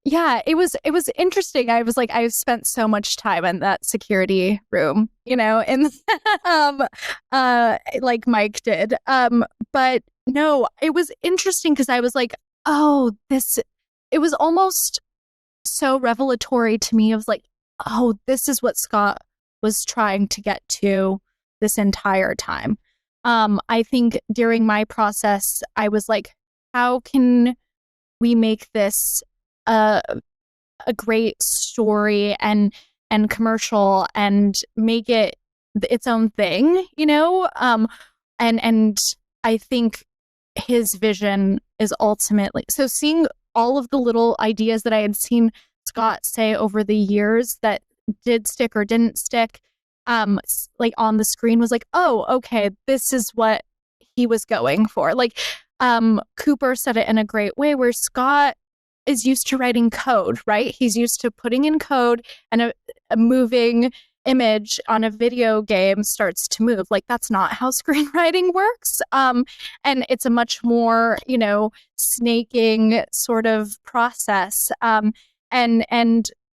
S3: Yeah, it was interesting. I was like, I've spent so much time in that security room, and like Mike did. But no, it was interesting because I was like, oh, it was almost so revelatory to me. I was like, oh, this is what Scott was trying to get to this entire time. I think during my process, I was like, how can we make this a great story and commercial and make it its own thing, and I think his vision is ultimately, so seeing all of the little ideas that I had seen Scott say over the years that did stick or didn't stick, like on the screen was like, oh, okay, this is what he was going for. Like, Cooper said it in a great way where Scott is used to writing code, right? He's used to putting in code and a moving image on a video game starts to move. Like, that's not how screenwriting works. And it's a much more, snaking sort of process. And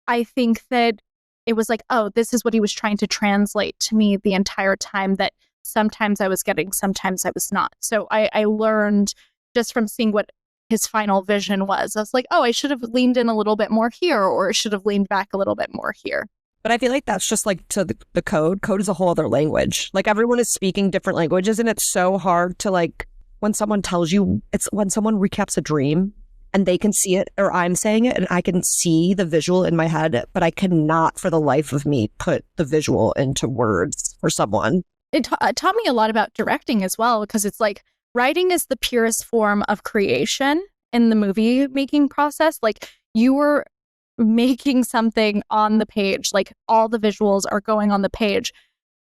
S3: I think that it was like, oh, this is what he was trying to translate to me the entire time, that sometimes I was getting, sometimes I was not. So I learned just from seeing what his final vision was. I was like, oh, I should have leaned in a little bit more here, or I should have leaned back a little bit more here.
S1: But I feel like that's just like to the code. Code is a whole other language. Like everyone is speaking different languages, and it's so hard to like, when someone tells you, it's when someone recaps a dream and they can see it, or I'm saying it and I can see the visual in my head, but I cannot for the life of me put the visual into words for someone.
S3: It taught me a lot about directing as well, because it's like, writing is the purest form of creation in the movie making process. Like, you were making something on the page, like all the visuals are going on the page.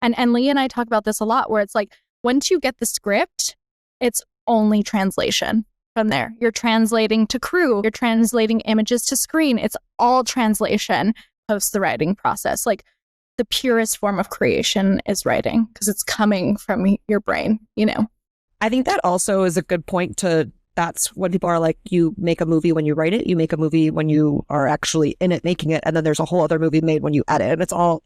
S3: And Leigh and I talk about this a lot, where it's like, once you get the script, it's only translation from there. You're translating to crew, you're translating images to screen. It's all translation post the writing process. Like, the purest form of creation is writing, because it's coming from your brain,
S1: I think that also is a good point to, that's when people are like, you make a movie when you write it, you make a movie when you are actually in it making it, and then there's a whole other movie made when you edit. And it's all,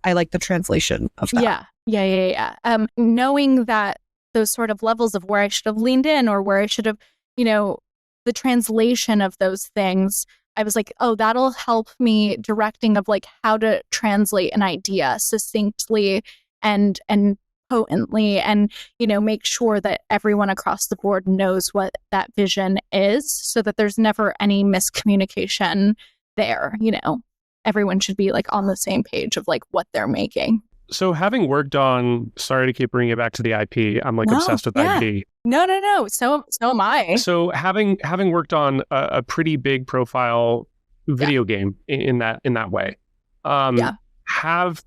S1: I like the translation of that.
S3: Yeah. Knowing that those sort of levels of where I should have leaned in, or where I should have, the translation of those things, I was like, oh, that'll help me directing of like how to translate an idea succinctly and potently, and make sure that everyone across the board knows what that vision is, so that there's never any miscommunication there. Everyone should be like on the same page of like what they're making.
S2: So having worked on, sorry to keep bringing it back to the IP, I'm like obsessed with IP.
S3: No. So am I.
S2: So having worked on a pretty big profile video game in that way,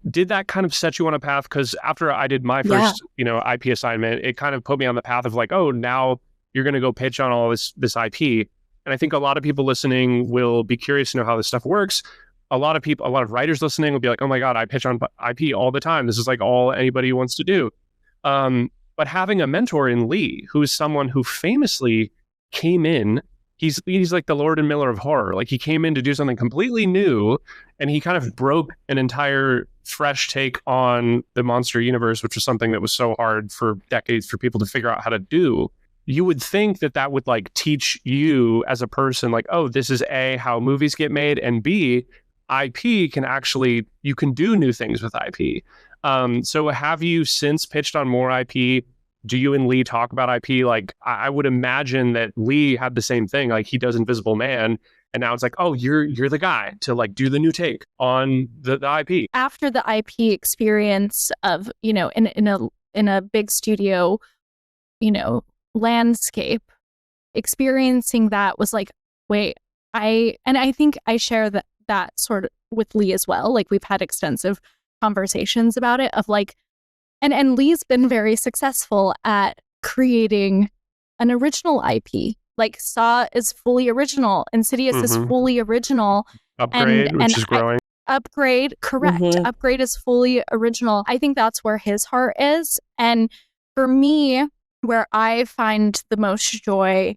S2: did that kind of set you on a path? Because after I did my first, IP assignment, it kind of put me on the path of like, oh, now you're going to go pitch on all this IP. And I think a lot of people listening will be curious to know how this stuff works. A lot of writers listening will be like, oh my God, I pitch on IP all the time. This is like all anybody wants to do. But having a mentor in Leigh, who is someone who famously came in, he's like the Lord and Miller of horror. Like, he came in to do something completely new, and he kind of broke an entire fresh take on the monster universe, which was something that was so hard for decades for people to figure out how to do. You would think that would like teach you as a person, like, oh, this is A, how movies get made, and B, IP can actually, you can do new things with IP. So have you since pitched on more IP? Do you and Leigh talk about IP? Like, I would imagine that Leigh had the same thing. Like, he does Invisible Man, and now it's like, oh, you're the guy to like do the new take on the IP.
S3: After the IP experience of, in a big studio, landscape, experiencing that was like, wait, I think I share that sort of with Leigh as well. Like, we've had extensive conversations about it of like, and Leigh's been very successful at creating an original IP. Like, Saw is fully original, Insidious is fully original.
S2: Upgrade, which is growing.
S3: Upgrade, correct. Upgrade is fully original. I think that's where his heart is. And for me, where I find the most joy,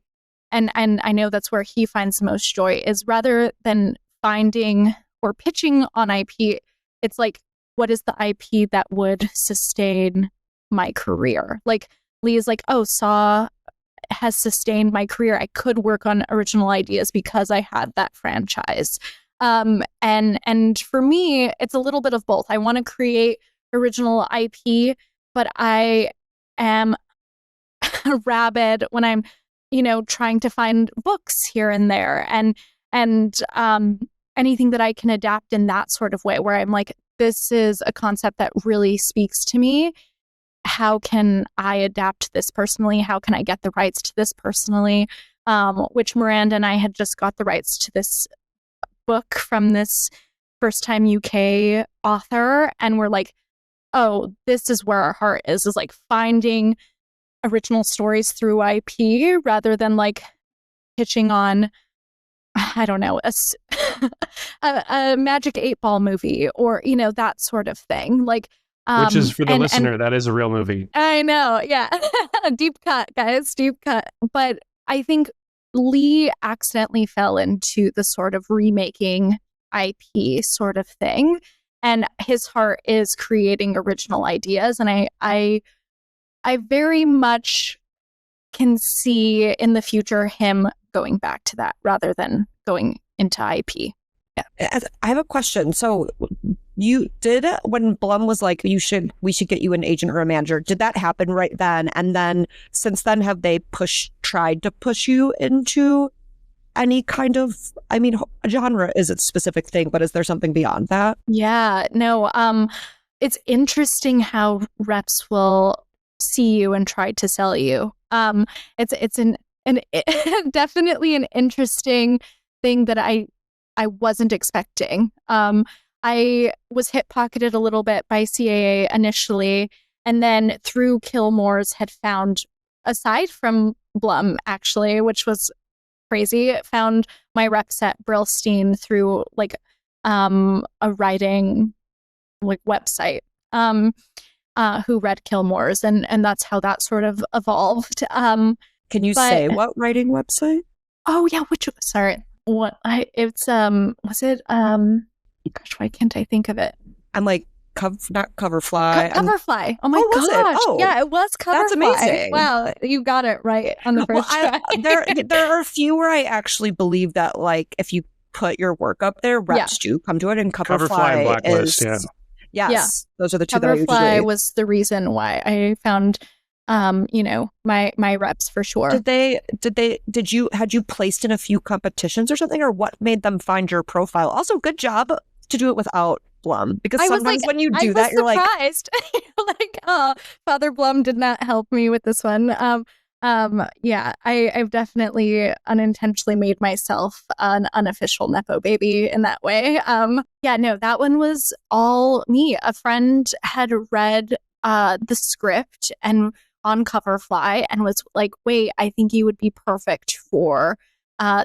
S3: and I know that's where he finds the most joy, is rather than finding or pitching on IP, it's like, what is the IP that would sustain my career? Like, Leigh is like, oh, Saw has sustained my career. I could work on original ideas because I had that franchise. And for me, it's a little bit of both. I want to create original IP, but I am rabid when I'm, trying to find books here and there, and anything that I can adapt in that sort of way, where I'm like, this is a concept that really speaks to me. How can I adapt this personally? How can I get the rights to this personally? Which Miranda and I had just got the rights to this book from this first time UK author, and we're like, oh, this is where our heart is like finding original stories through IP rather than like pitching on, I don't know, a Magic 8-Ball movie or, that sort of thing. Like,
S2: which is, for the listener, that is a real movie.
S3: I know, yeah. Deep cut, guys, deep cut. But I think Leigh accidentally fell into the sort of remaking IP sort of thing. And his heart is creating original ideas. And I very much can see in the future him going back to that rather than going into IP.
S1: Yeah. I have a question. So you did, when Blum was like, we should get you an agent or a manager, did that happen right then? And then since then, have they tried to push you into any kind of, genre is a specific thing, but is there something beyond that?
S3: Yeah, no, it's interesting how reps will see you and try to sell you. It's an definitely an interesting thing that I wasn't expecting. I was hip pocketed a little bit by CAA initially, and then through Kilmore's had found, aside from Blum actually, which was crazy, found my reps at Brillstein through like a writing like website. Who read Kilmore's, and that's how that sort of evolved.
S1: Can you say what writing website?
S3: Oh yeah, gosh, why can't I think of it?
S1: I'm like, not Coverfly.
S3: Coverfly. Oh my gosh.
S1: Oh,
S3: yeah, it was Coverfly.
S1: That's amazing.
S3: Wow, you got it right on the first try.
S1: There are a few where I actually believe that, like, if you put your work up there, reps do come to it, and Coverfly
S2: and Blacklist,
S1: is... Yeah. Yes, those are the two that I usually...
S3: Coverfly was the reason why I found, my reps for sure.
S1: Had you placed in a few competitions or something, or what made them find your profile? Also, good job to do it without Blum, because sometimes when you do that, you're
S3: surprised. You're like, oh, Father Blum did not help me with this one. Yeah, I've definitely unintentionally made myself an unofficial Nepo baby in that way. Yeah, no, that one was all me. A friend had read the script and on Coverfly and was like, wait, I think you would be perfect for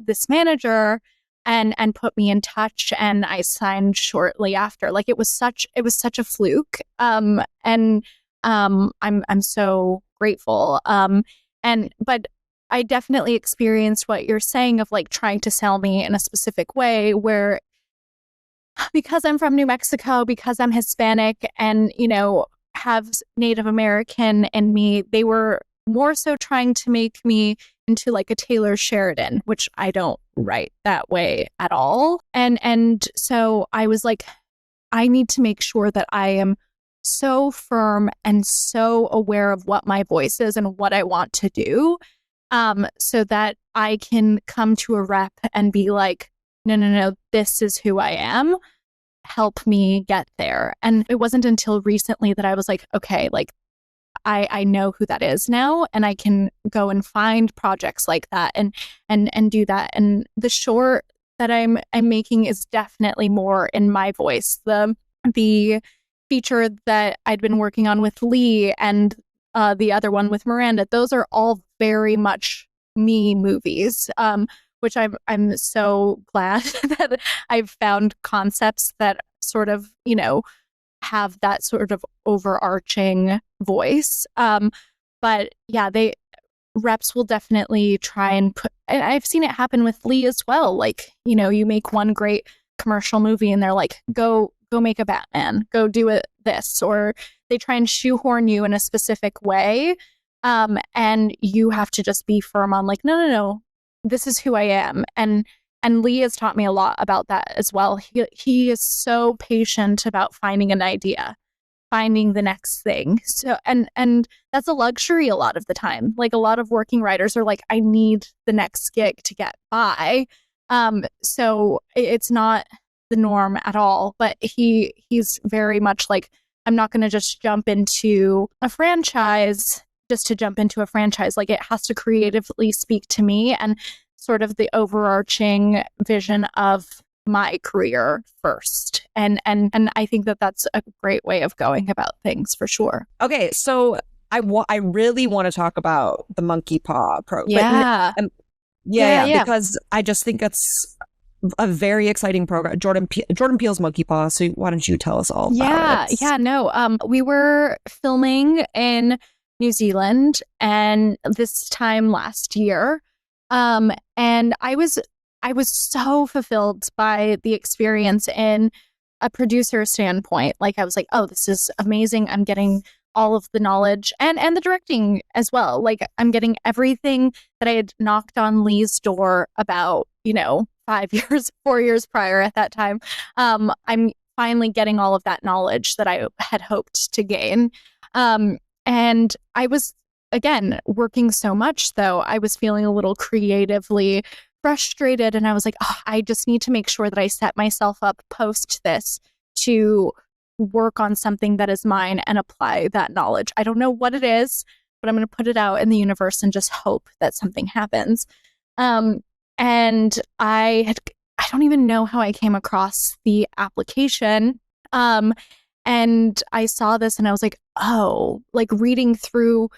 S3: this manager, and put me in touch, and I signed shortly after. Like, it was such a fluke. And I'm so grateful. But I definitely experienced what you're saying of like trying to sell me in a specific way, where because I'm from New Mexico, because I'm Hispanic and, have Native American in me, they were more so trying to make me into like a Taylor Sheridan, which I don't write that way at all. And so I was like, I need to make sure that I am so firm and so aware of what my voice is and what I want to do, so that I can come to a rep and be like, no, this is who I am. Help me get there. And it wasn't until recently that I was like, okay, like I know who that is now, and I can go and find projects like that and do that. And the short that I'm making is definitely more in my voice. The feature that I'd been working on with Leigh and the other one with Miranda, those are all very much me movies, which I'm so glad that I've found concepts that sort of, have that sort of overarching voice. But yeah, reps will definitely try and put, and I've seen it happen with Leigh as well. Like, you make one great commercial movie and they're like, go make a Batman, go do this, or they try and shoehorn you in a specific way. And you have to just be firm on like, no, this is who I am. And Leigh has taught me a lot about that as well. He is so patient about finding an idea, finding the next thing. So, and that's a luxury a lot of the time. Like a lot of working writers are like, I need the next gig to get by. So it's not the norm at all, but he's very much like, I'm not going to just jump into a franchise just to jump into a franchise. Like it has to creatively speak to me and sort of the overarching vision of my career first. And I think that that's a great way of going about things for sure.
S1: Okay, so I really want to talk about the Monkey Paw program.
S3: Yeah.
S1: Yeah, because I just think it's a very exciting program. Jordan Peele's Monkey Paw. So why don't you tell us all about it?
S3: Yeah, no. We were filming in New Zealand and this time last year. And I was so fulfilled by the experience in a producer standpoint. Like I was like, oh, this is amazing. I'm getting all of the knowledge and the directing as well. Like I'm getting everything that I had knocked on Leigh's door about, 4 years prior at that time. I'm finally getting all of that knowledge that I had hoped to gain. And I was, again, working so much, though, I was feeling a little creatively frustrated. And I was like, I just need to make sure that I set myself up post this to work on something that is mine and apply that knowledge. I don't know what it is, but I'm going to put it out in the universe and just hope that something happens. And I don't even know how I came across the application. And I saw this and I was like, oh, like reading through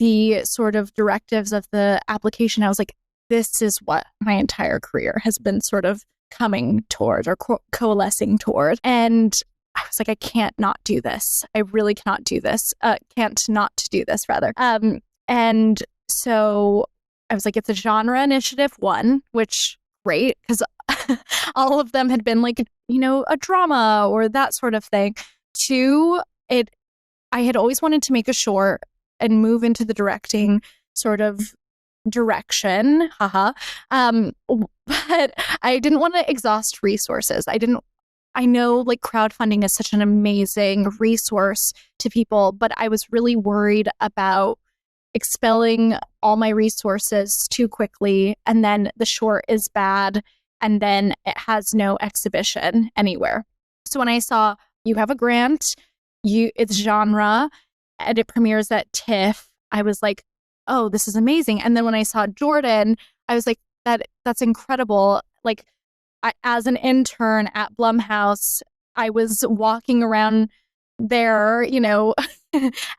S3: the sort of directives of the application, I was like, this is what my entire career has been sort of coming toward or coalescing toward. And I was like, I can't not do this. I really cannot do this. Can't not do this, rather. And so I was like, it's a genre initiative, one, which great, because all of them had been like, a drama or that sort of thing. Two, I had always wanted to make a short and move into the directing sort of direction. But I didn't want to exhaust resources. I know like crowdfunding is such an amazing resource to people, but I was really worried about expelling all my resources too quickly. And then the short is bad. And then it has no exhibition anywhere. So when I saw you have a grant, it's genre, and it premieres at TIFF, I was like, oh, this is amazing. And then when I saw Jordan, I was like, that's incredible. Like as an intern at Blumhouse, I was walking around there,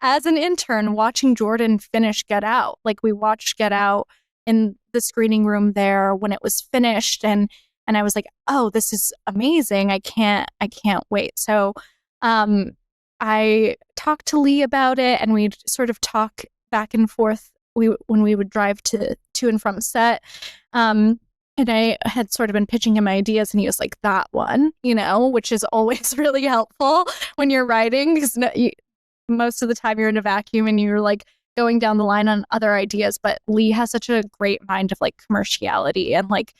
S3: as an intern watching Jordan finish Get Out. Like we watched Get Out in the screening room there when it was finished. And I was like, oh, this is amazing. I can't wait. So I talked to Leigh about it and we'd sort of talk back and forth when we would drive to and from set. And I had sort of been pitching him ideas and he was like, that one, which is always really helpful when you're writing because most of the time you're in a vacuum and you're like going down the line on other ideas. But Leigh has such a great mind of like commerciality and like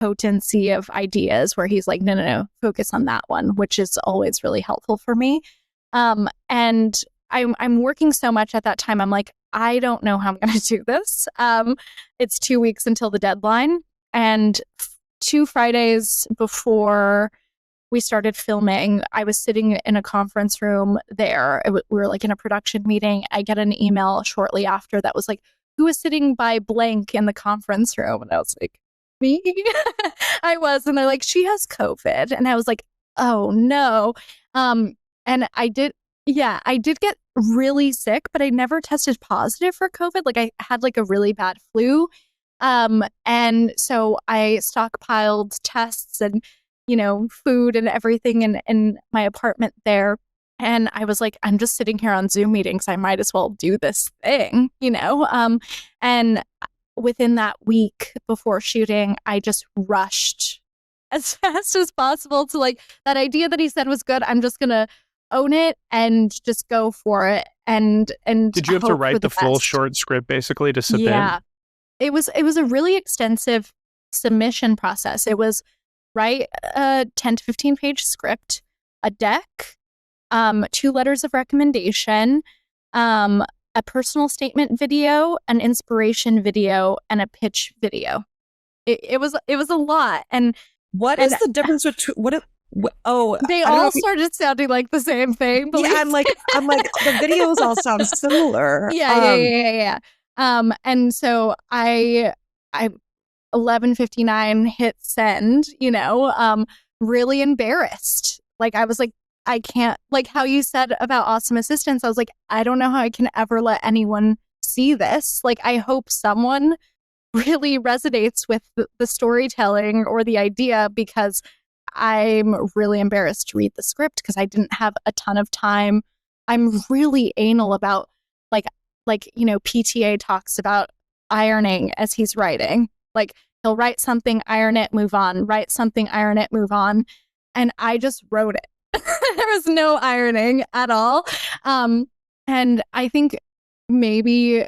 S3: potency of ideas where he's like, no, focus on that one, which is always really helpful for me. And I'm working so much at that time. I'm like, I don't know how I'm going to do this. It's 2 weeks until the deadline. And 2 Fridays before we started filming, I was sitting in a conference room there. We were like in a production meeting. I get an email shortly after that was like, who was sitting by blank in the conference room? And I was like, me? I was. And they're like, she has COVID. And I was like, oh no. And I did get really sick, but I never tested positive for COVID. Like I had like a really bad flu. And so I stockpiled tests and, food and everything in my apartment there. And I was like, I'm just sitting here on Zoom meetings. I might as well do this thing, and within that week before shooting, I just rushed as fast as possible to like that idea that he said was good. I'm just going to own it and just go for it. And
S2: did you have to write the full short script basically to submit?
S3: Yeah, it was a really extensive submission process. It was write a 10 to 15 page script, a deck, 2 letters of recommendation, a personal statement video, an inspiration video, and a pitch video. It was a lot. And
S1: what is the difference between
S3: they all started sounding like the same thing.
S1: Yeah, I'm like the videos all sound similar.
S3: Yeah. And so I 11:59 hit send, really embarrassed. Like I was like, I can't, like how you said about awesome assistants, I was like, I don't know how I can ever let anyone see this. Like I hope someone really resonates with the storytelling or the idea, because I'm really embarrassed to read the script because I didn't have a ton of time. I'm really anal about like PTA talks about ironing as he's writing. Like he'll write something, iron it, move on, write something, iron it, move on. And I just wrote it. There was no ironing at all. And I think maybe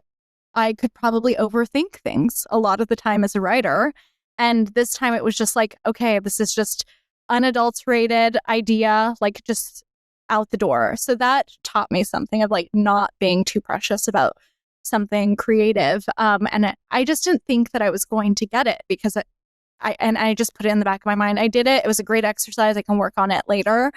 S3: I could probably overthink things a lot of the time as a writer. And this time it was just like, okay, this is just unadulterated idea, like just out the door. So that taught me something of like not being too precious about something creative. And I just didn't think that I was going to get it because I just put it in the back of my mind. I did it. It was a great exercise. I can work on it later.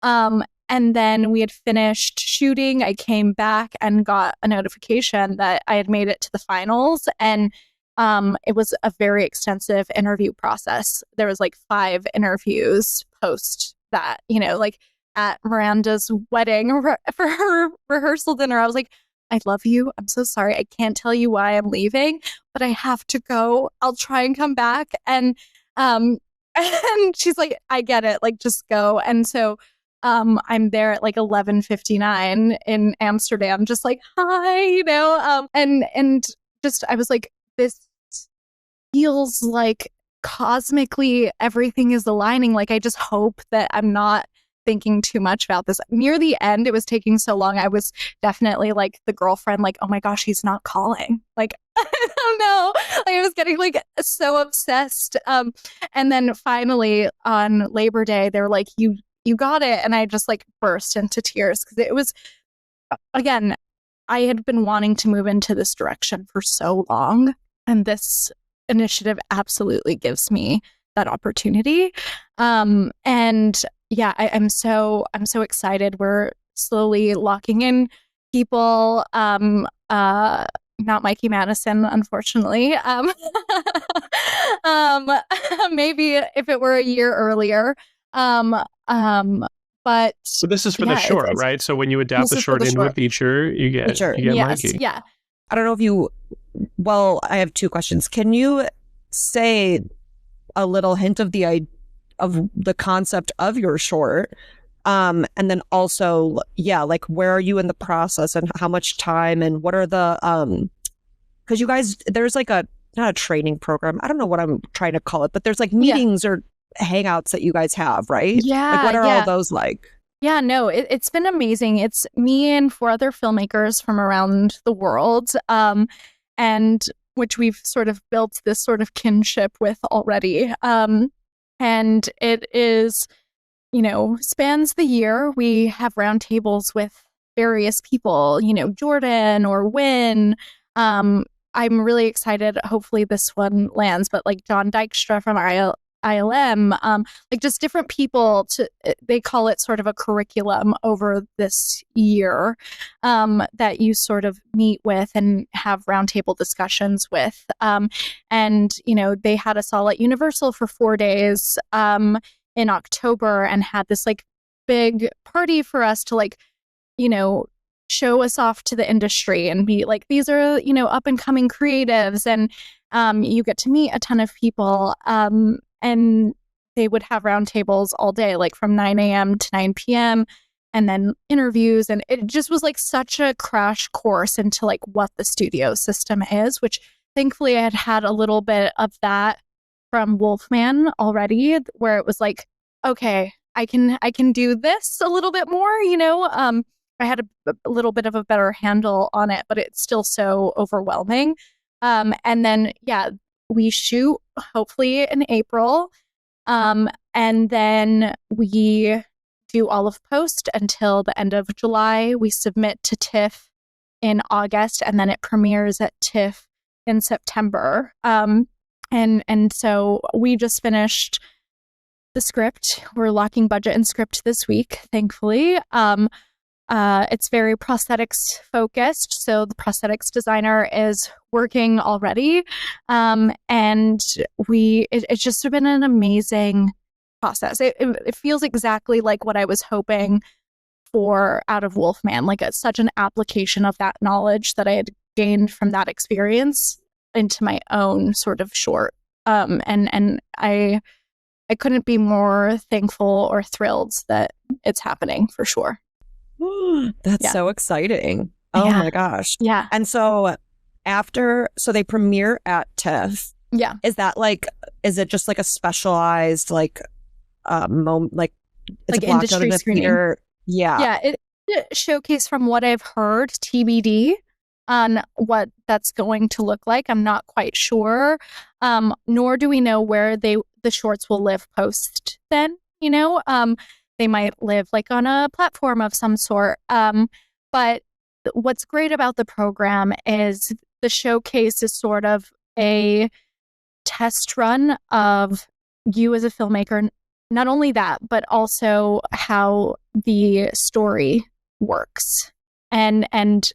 S3: And then we had finished shooting. I came back and got a notification that I had made it to the finals. And it was a very extensive interview process. There was like 5 interviews post that, like at Miranda's wedding for her rehearsal dinner. I was like, I love you. I'm so sorry. I can't tell you why I'm leaving, but I have to go. I'll try and come back. And she's like, I get it. Like, just go. And so I'm there at like 11:59 in Amsterdam, just like, hi, and just, I was like, this feels like cosmically everything is aligning. Like, I just hope that I'm not thinking too much about this. Near the end, it was taking so long. I was definitely like the girlfriend, like, oh my gosh, he's not calling. Like, I don't know. Like, I was getting like so obsessed. And then finally on Labor Day, they were like, you got it. And I just like burst into tears because it was, again, I had been wanting to move into this direction for so long. And this initiative absolutely gives me that opportunity. And yeah, I'm so excited. We're slowly locking in people. Not Mikey Madison, unfortunately. Maybe if it were a year earlier. But
S2: so this is for the short, right? So when you adapt the short into a feature, you get Mikey.
S3: Yeah.
S1: I don't know if you. Well, I have 2 questions. Can you say a little hint of the concept of your short, and then also, like, where are you in the process and how much time and what are the because you guys, there's like not a training program, I don't know what I'm trying to call it, but there's like meetings or hangouts that you guys have, right?
S3: Yeah.
S1: Like, what are all those like?
S3: Yeah, no, it's been amazing. It's me and 4 other filmmakers from around the world, and which we've sort of built this sort of kinship with already. And it is, spans the year. We have roundtables with various people, Jordan or Wynn. I'm really excited. Hopefully this one lands, but like John Dykstra from ILM, like just different people they call it sort of a curriculum over this year that you sort of meet with and have roundtable discussions with. And, they had us all at Universal for 4 days in October and had this like big party for us to like, show us off to the industry and be like, these are, up and coming creatives. And you get to meet a ton of people. And they would have roundtables all day, like from 9 a.m. to 9 p.m. and then interviews. And it just was like such a crash course into like what the studio system is, which thankfully I had had a little bit of that from Wolfman already, where it was like, okay, I can do this a little bit more, I had a little bit of a better handle on it, but it's still so overwhelming. And then, we shoot hopefully in April. And then we do all of post until the end of July. We submit to TIFF in August, and then it premieres at TIFF in September. And so we just finished the script. We're locking budget and script this week, thankfully. It's very prosthetics focused. So the prosthetics designer is working already. And it's just been an amazing process. It feels exactly like what I was hoping for out of Wolfman. Like it's such an application of that knowledge that I had gained from that experience into my own sort of short. And I couldn't be more thankful or thrilled that it's happening for sure.
S1: That's so exciting. Oh my gosh.
S3: Yeah.
S1: And so so they premiere at TIFF.
S3: Yeah.
S1: Is it just like a specialized like moment, like it's
S3: like
S1: a blocked
S3: industry
S1: out of the theater? Yeah.
S3: Yeah. It showcase from what I've heard, TBD on what that's going to look like. I'm not quite sure. Nor do we know where the shorts will live post then, they might live like on a platform of some sort. But what's great about the program is the showcase is sort of a test run of you as a filmmaker. Not only that, but also how the story works and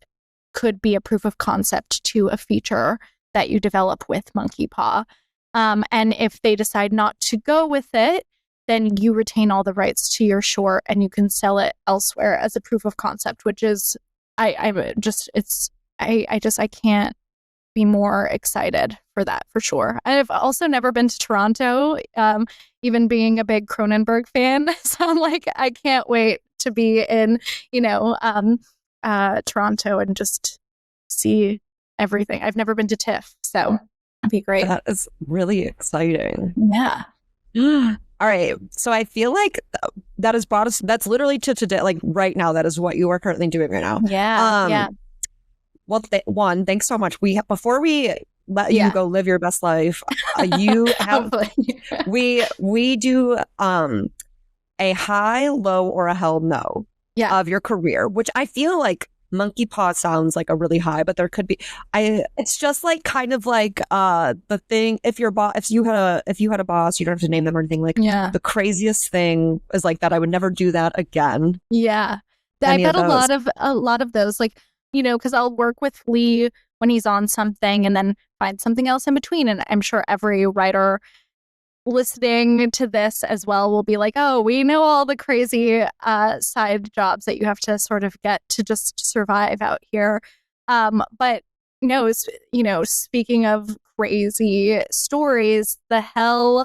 S3: could be a proof of concept to a feature that you develop with Monkey Paw. And if they decide not to go with it, then you retain all the rights to your short and you can sell it elsewhere as a proof of concept, which is, I can't be more excited for that for sure. I've also never been to Toronto, even being a big Cronenberg fan. So I'm like, I can't wait to be in, Toronto and just see everything. I've never been to TIFF, so it'd be great.
S1: That is really exciting.
S3: Yeah.
S1: All right. So I feel like that has brought us, that's literally to today, like right now, that is what you are currently doing right now.
S3: Yeah.
S1: Well, thanks so much. Before we let you go live your best life, you have, we do a high, low, or a hell no of your career, which I feel like Monkey Paw sounds like a really high, but there could be, it's just like kind of like the thing, if you had a boss, you don't have to name them or anything, like the craziest thing is like that I would never do that again.
S3: Yeah. I bet a lot of those, like, because I'll work with Leigh when he's on something and then find something else in between. And I'm sure every writer listening to this as well will be like, oh, we know all the crazy side jobs that you have to sort of get to just survive out here. But speaking of crazy stories, the high,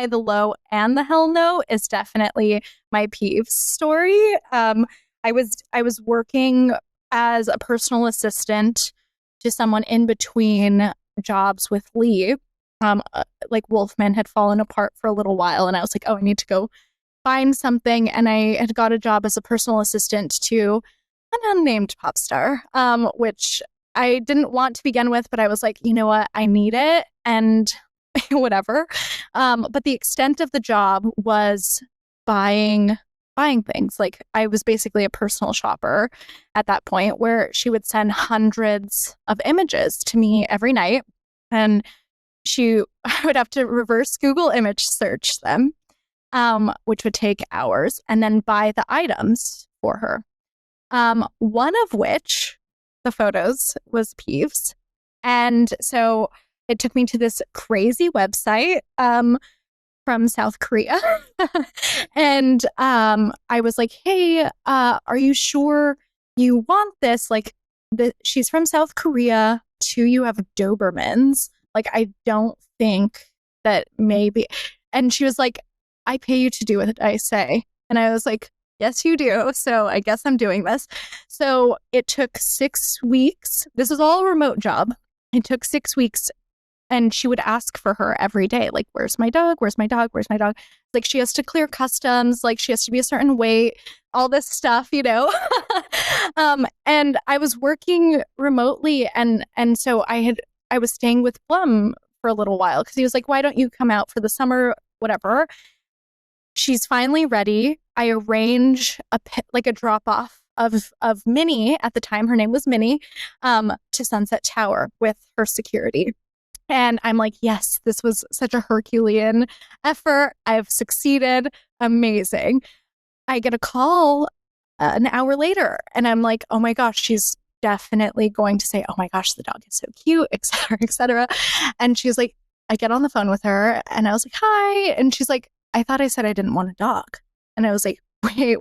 S3: the low, and the hell no is definitely my peeves story. I was working as a personal assistant to someone in between jobs with Leigh. Like Wolfman had fallen apart for a little while, and I was like, oh, I need to go find something. And I had got a job as a personal assistant to an unnamed pop star, which I didn't want to begin with, but I was like, you know what, I need it, and whatever. But the extent of the job was buying things. Like I was basically a personal shopper at that point, where she would send hundreds of images to me every night, and she I would have to reverse Google image search them, which would take hours, and then buy the items for her. One of which, the photos, was Peeves. And so it took me to this crazy website from South Korea. And I was like, hey, are you sure you want this? Like, she's from South Korea. 2, you have Dobermans. Like, I don't think that maybe. And she was like, I pay you to do what I say. And I was like, yes, you do. So I guess I'm doing this. So it took 6 weeks. This is all a remote job. It took 6 weeks. And she would ask for her every day, like, where's my dog? Where's my dog? Where's my dog? Like, she has to clear customs. Like, she has to be a certain weight, all this stuff, you know? And I was working remotely. And so I was staying with Blum for a little while because he was like, why don't you come out for the summer, whatever. She's finally ready. I arrange a drop off of Minnie. At the time, her name was Minnie, to Sunset Tower with her security. And I'm like, yes, this was such a Herculean effort. I've succeeded. Amazing. I get a call an hour later, and I'm like, oh my gosh, she's definitely going to say, oh my gosh, the dog is so cute, et cetera, et cetera. And she's like, I get on the phone with her, and I was like, hi. And she's like, I thought I said I didn't want a dog. And I was like, wait,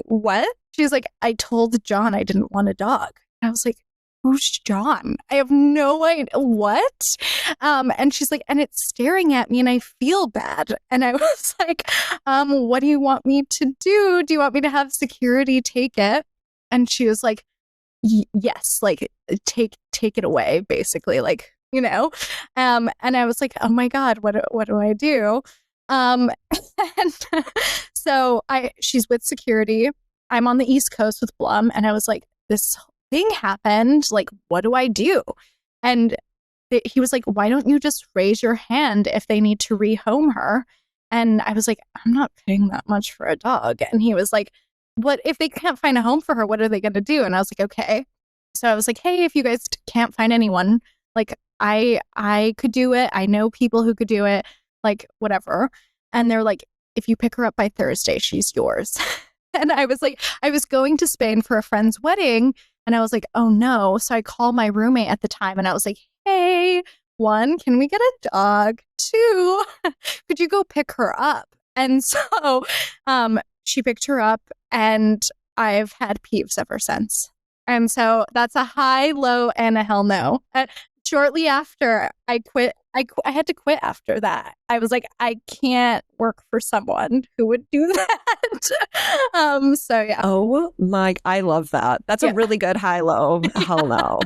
S3: what? She's like, I told John I didn't want a dog. And I was like, who's John? I have no idea. What? And she's like, and it's staring at me and I feel bad. And I was like, what do you want me to do? Do you want me to have security take it? And she was like, yes, like take it away, basically, like, you know. And I was like, oh my God, what do I do? And so she's with security. I'm on the East Coast with Blum, and I was like, this thing happened. Like, what do I do? And he was like, why don't you just raise your hand if they need to rehome her? And I was like, I'm not paying that much for a dog. And he was like, what if they can't find a home for her? What are they going to do? And I was like, okay. So I was like, hey, if you guys can't find anyone, like I could do it. I know people who could do it, like whatever. And they're like, if you pick her up by Thursday, she's yours. And I was like, I was going to Spain for a friend's wedding. And I was like, oh no. So I called my roommate at the time and I was like, hey, 1, can we get a dog? 2, could you go pick her up? And so she picked her up, and I've had Peeves ever since. And so that's a high, low, and a hell no. Shortly after I quit, I had to quit after that. I was like, I can't work for someone who would do that. So yeah.
S1: Oh my, I love that. That's a really good high, low, hell no.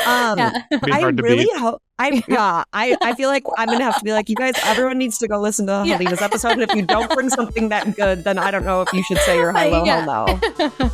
S1: I really hope. I feel like I'm gonna have to be like, you guys, everyone needs to go listen to Helena's episode. And if you don't bring something that good, then I don't know if you should say your high, low, hell no.